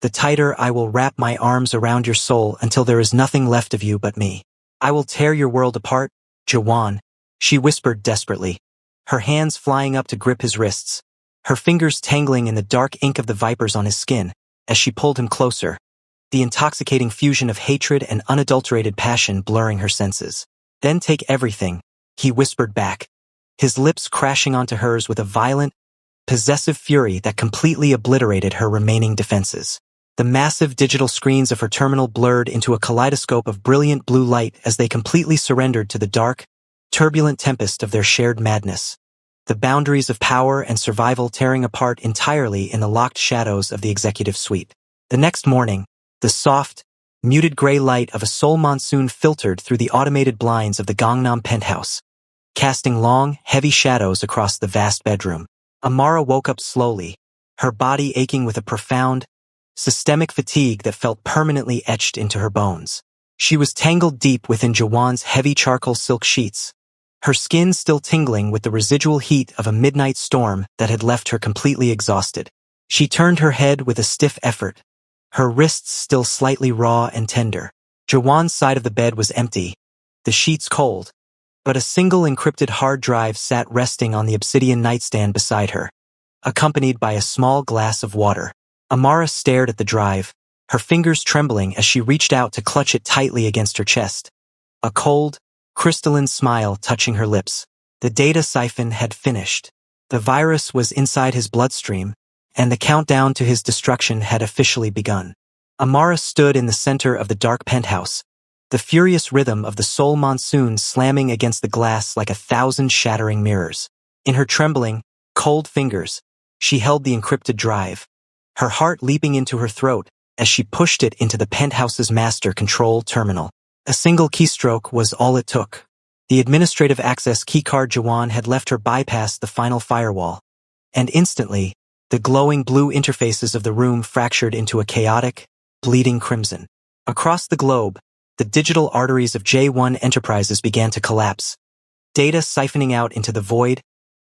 the tighter I will wrap my arms around your soul until there is nothing left of you but me. I will tear your world apart, Jawan," she whispered desperately, her hands flying up to grip his wrists, her fingers tangling in the dark ink of the vipers on his skin as she pulled him closer, the intoxicating fusion of hatred and unadulterated passion blurring her senses. "Then take everything," he whispered back, his lips crashing onto hers with a violent, possessive fury that completely obliterated her remaining defenses. The massive digital screens of her terminal blurred into a kaleidoscope of brilliant blue light as they completely surrendered to the dark, turbulent tempest of their shared madness, the boundaries of power and survival tearing apart entirely in the locked shadows of the executive suite. The next morning, the soft, muted gray light of a Seoul monsoon filtered through the automated blinds of the Gangnam penthouse, casting long, heavy shadows across the vast bedroom. Amara woke up slowly, her body aching with a profound, systemic fatigue that felt permanently etched into her bones. She was tangled deep within Jawan's heavy charcoal silk sheets, her skin still tingling with the residual heat of a midnight storm that had left her completely exhausted. She turned her head with a stiff effort, her wrists still slightly raw and tender. Jawan's side of the bed was empty, the sheets cold, but a single encrypted hard drive sat resting on the obsidian nightstand beside her, accompanied by a small glass of water. Amara stared at the drive, her fingers trembling as she reached out to clutch it tightly against her chest, a cold, crystalline smile touching her lips. The data siphon had finished. The virus was inside his bloodstream, and the countdown to his destruction had officially begun. Amara stood in the center of the dark penthouse, the furious rhythm of the Seoul monsoon slamming against the glass like 1,000 shattering mirrors. In her trembling, cold fingers, she held the encrypted drive, her heart leaping into her throat as she pushed it into the penthouse's master control terminal. A single keystroke was all it took. The administrative access keycard Jawan had left her bypass the final firewall, and instantly, the glowing blue interfaces of the room fractured into a chaotic, bleeding crimson. Across the globe, the digital arteries of J1 Enterprises began to collapse, data siphoning out into the void,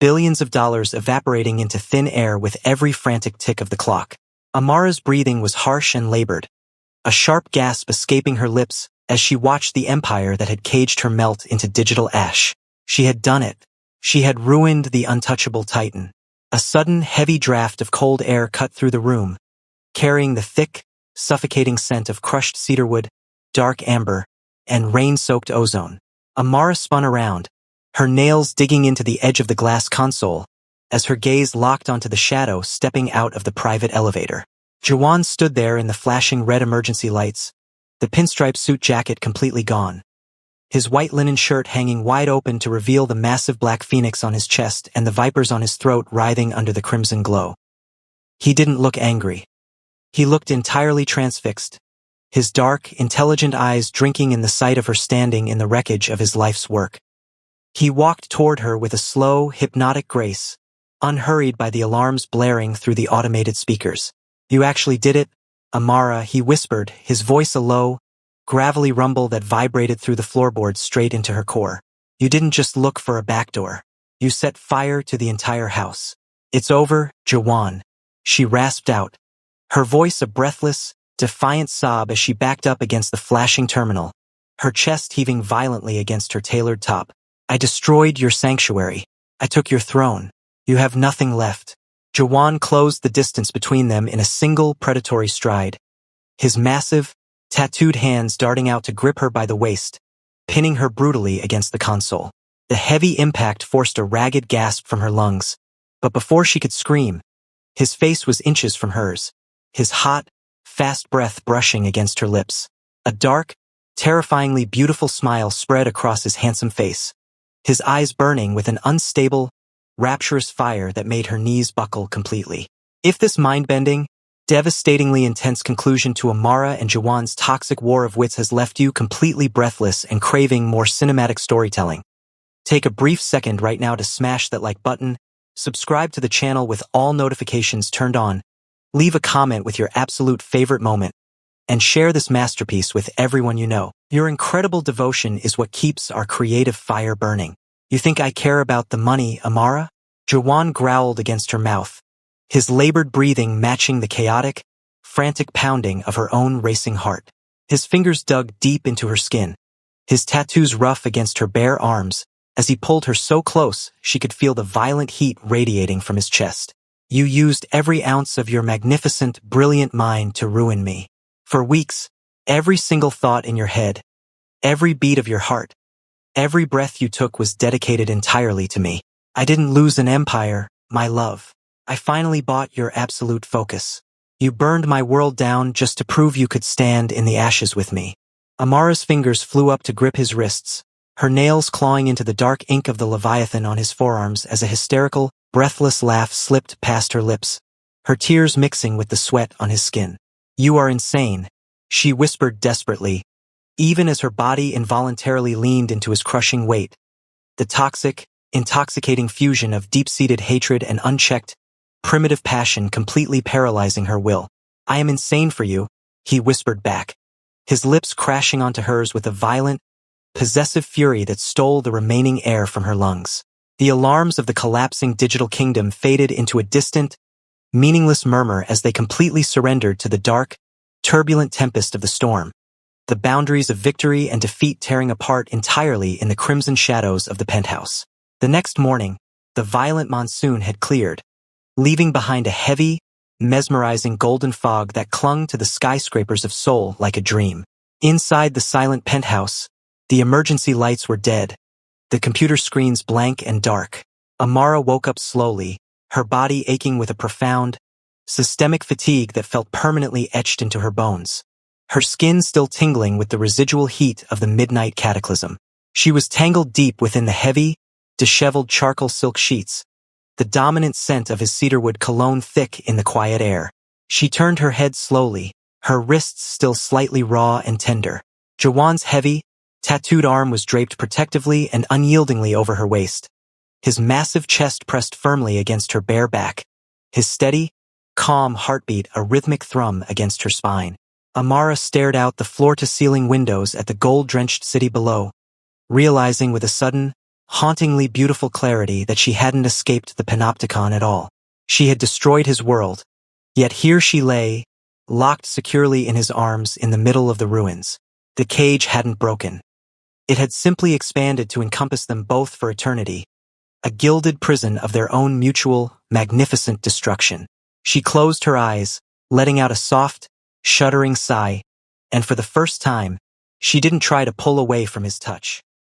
billions of dollars evaporating into thin air with every frantic tick of the clock. Amara's breathing was harsh and labored, a sharp gasp escaping her lips as she watched the empire that had caged her melt into digital ash. She had done it. She had ruined the untouchable Titan. A sudden, heavy draft of cold air cut through the room, carrying the thick, suffocating scent of crushed cedarwood, dark amber, and rain-soaked ozone. Amara spun around, her nails digging into the edge of the glass console, as her gaze locked onto the shadow stepping out of the private elevator. Jawan stood there in the flashing red emergency lights, the pinstripe suit jacket completely gone, his white linen shirt hanging wide open to reveal the massive black phoenix on his chest and the vipers on his throat writhing under the crimson glow. He didn't look angry. He looked entirely transfixed, his dark, intelligent eyes drinking in the sight of her standing in the wreckage of his life's work. He walked toward her with a slow, hypnotic grace, unhurried by the alarms blaring through the automated speakers. "You actually did it, Amara," he whispered, his voice a low, gravelly rumble that vibrated through the floorboards straight into her core. "You didn't just look for a backdoor. You set fire to the entire house. It's over, Jawan," she rasped out, her voice a breathless, defiant sob as she backed up against the flashing terminal, her chest heaving violently against her tailored top. "I destroyed your sanctuary. I took your throne. You have nothing left. Jawan closed the distance between them in a single predatory stride, his massive, tattooed hands darting out to grip her by the waist, pinning her brutally against the console. The heavy impact forced a ragged gasp from her lungs, but before she could scream, his face was inches from hers, his hot, fast breath brushing against her lips. A dark, terrifyingly beautiful smile spread across his handsome face, his eyes burning with an unstable, rapturous fire that made her knees buckle completely. If this mind-bending, devastatingly intense conclusion to Amara and Jawan's toxic war of wits has left you completely breathless and craving more cinematic storytelling, take a brief second right now to smash that like button, subscribe to the channel with all notifications turned on, leave a comment with your absolute favorite moment, and share this masterpiece with everyone you know. Your incredible devotion is what keeps our creative fire burning. You think I care about the money, Amara? Jawan growled against her mouth, his labored breathing matching the chaotic, frantic pounding of her own racing heart. His fingers dug deep into her skin, his tattoos rough against her bare arms, as he pulled her so close she could feel the violent heat radiating from his chest. You used every ounce of your magnificent, brilliant mind to ruin me. For weeks, every single thought in your head, every beat of your heart, every breath you took was dedicated entirely to me. I didn't lose an empire, my love. I finally bought your absolute focus. You burned my world down just to prove you could stand in the ashes with me. Amara's fingers flew up to grip his wrists, her nails clawing into the dark ink of the Leviathan on his forearms as a hysterical, breathless laugh slipped past her lips, her tears mixing with the sweat on his skin. You are insane, she whispered desperately, even as her body involuntarily leaned into his crushing weight. The toxic, intoxicating fusion of deep-seated hatred and unchecked, primitive passion completely paralyzing her will. I am insane for you, he whispered back, his lips crashing onto hers with a violent, possessive fury that stole the remaining air from her lungs. The alarms of the collapsing digital kingdom faded into a distant, meaningless murmur as they completely surrendered to the dark, turbulent tempest of the storm, the boundaries of victory and defeat tearing apart entirely in the crimson shadows of the penthouse. The next morning, the violent monsoon had cleared, leaving behind a heavy, mesmerizing golden fog that clung to the skyscrapers of Seoul like a dream. Inside the silent penthouse, the emergency lights were dead, the computer screens blank and dark. Amara woke up slowly, her body aching with a profound, systemic fatigue that felt permanently etched into her bones, her skin still tingling with the residual heat of the midnight cataclysm. She was tangled deep within the heavy, disheveled charcoal silk sheets, the dominant scent of his cedarwood cologne thick in the quiet air. She turned her head slowly, her wrists still slightly raw and tender. Jawan's heavy, tattooed arm was draped protectively and unyieldingly over her waist, his massive chest pressed firmly against her bare back, his steady, calm heartbeat a rhythmic thrum against her spine. Amara stared out the floor-to-ceiling windows at the gold-drenched city below, realizing with a sudden, hauntingly beautiful clarity that she hadn't escaped the panopticon at all. She had destroyed his world, yet here she lay, locked securely in his arms in the middle of the ruins. The cage hadn't broken. It had simply expanded to encompass them both for eternity, a gilded prison of their own mutual, magnificent destruction. She closed her eyes, letting out a soft, shuddering sigh, and for the first time, she didn't try to pull away from his touch.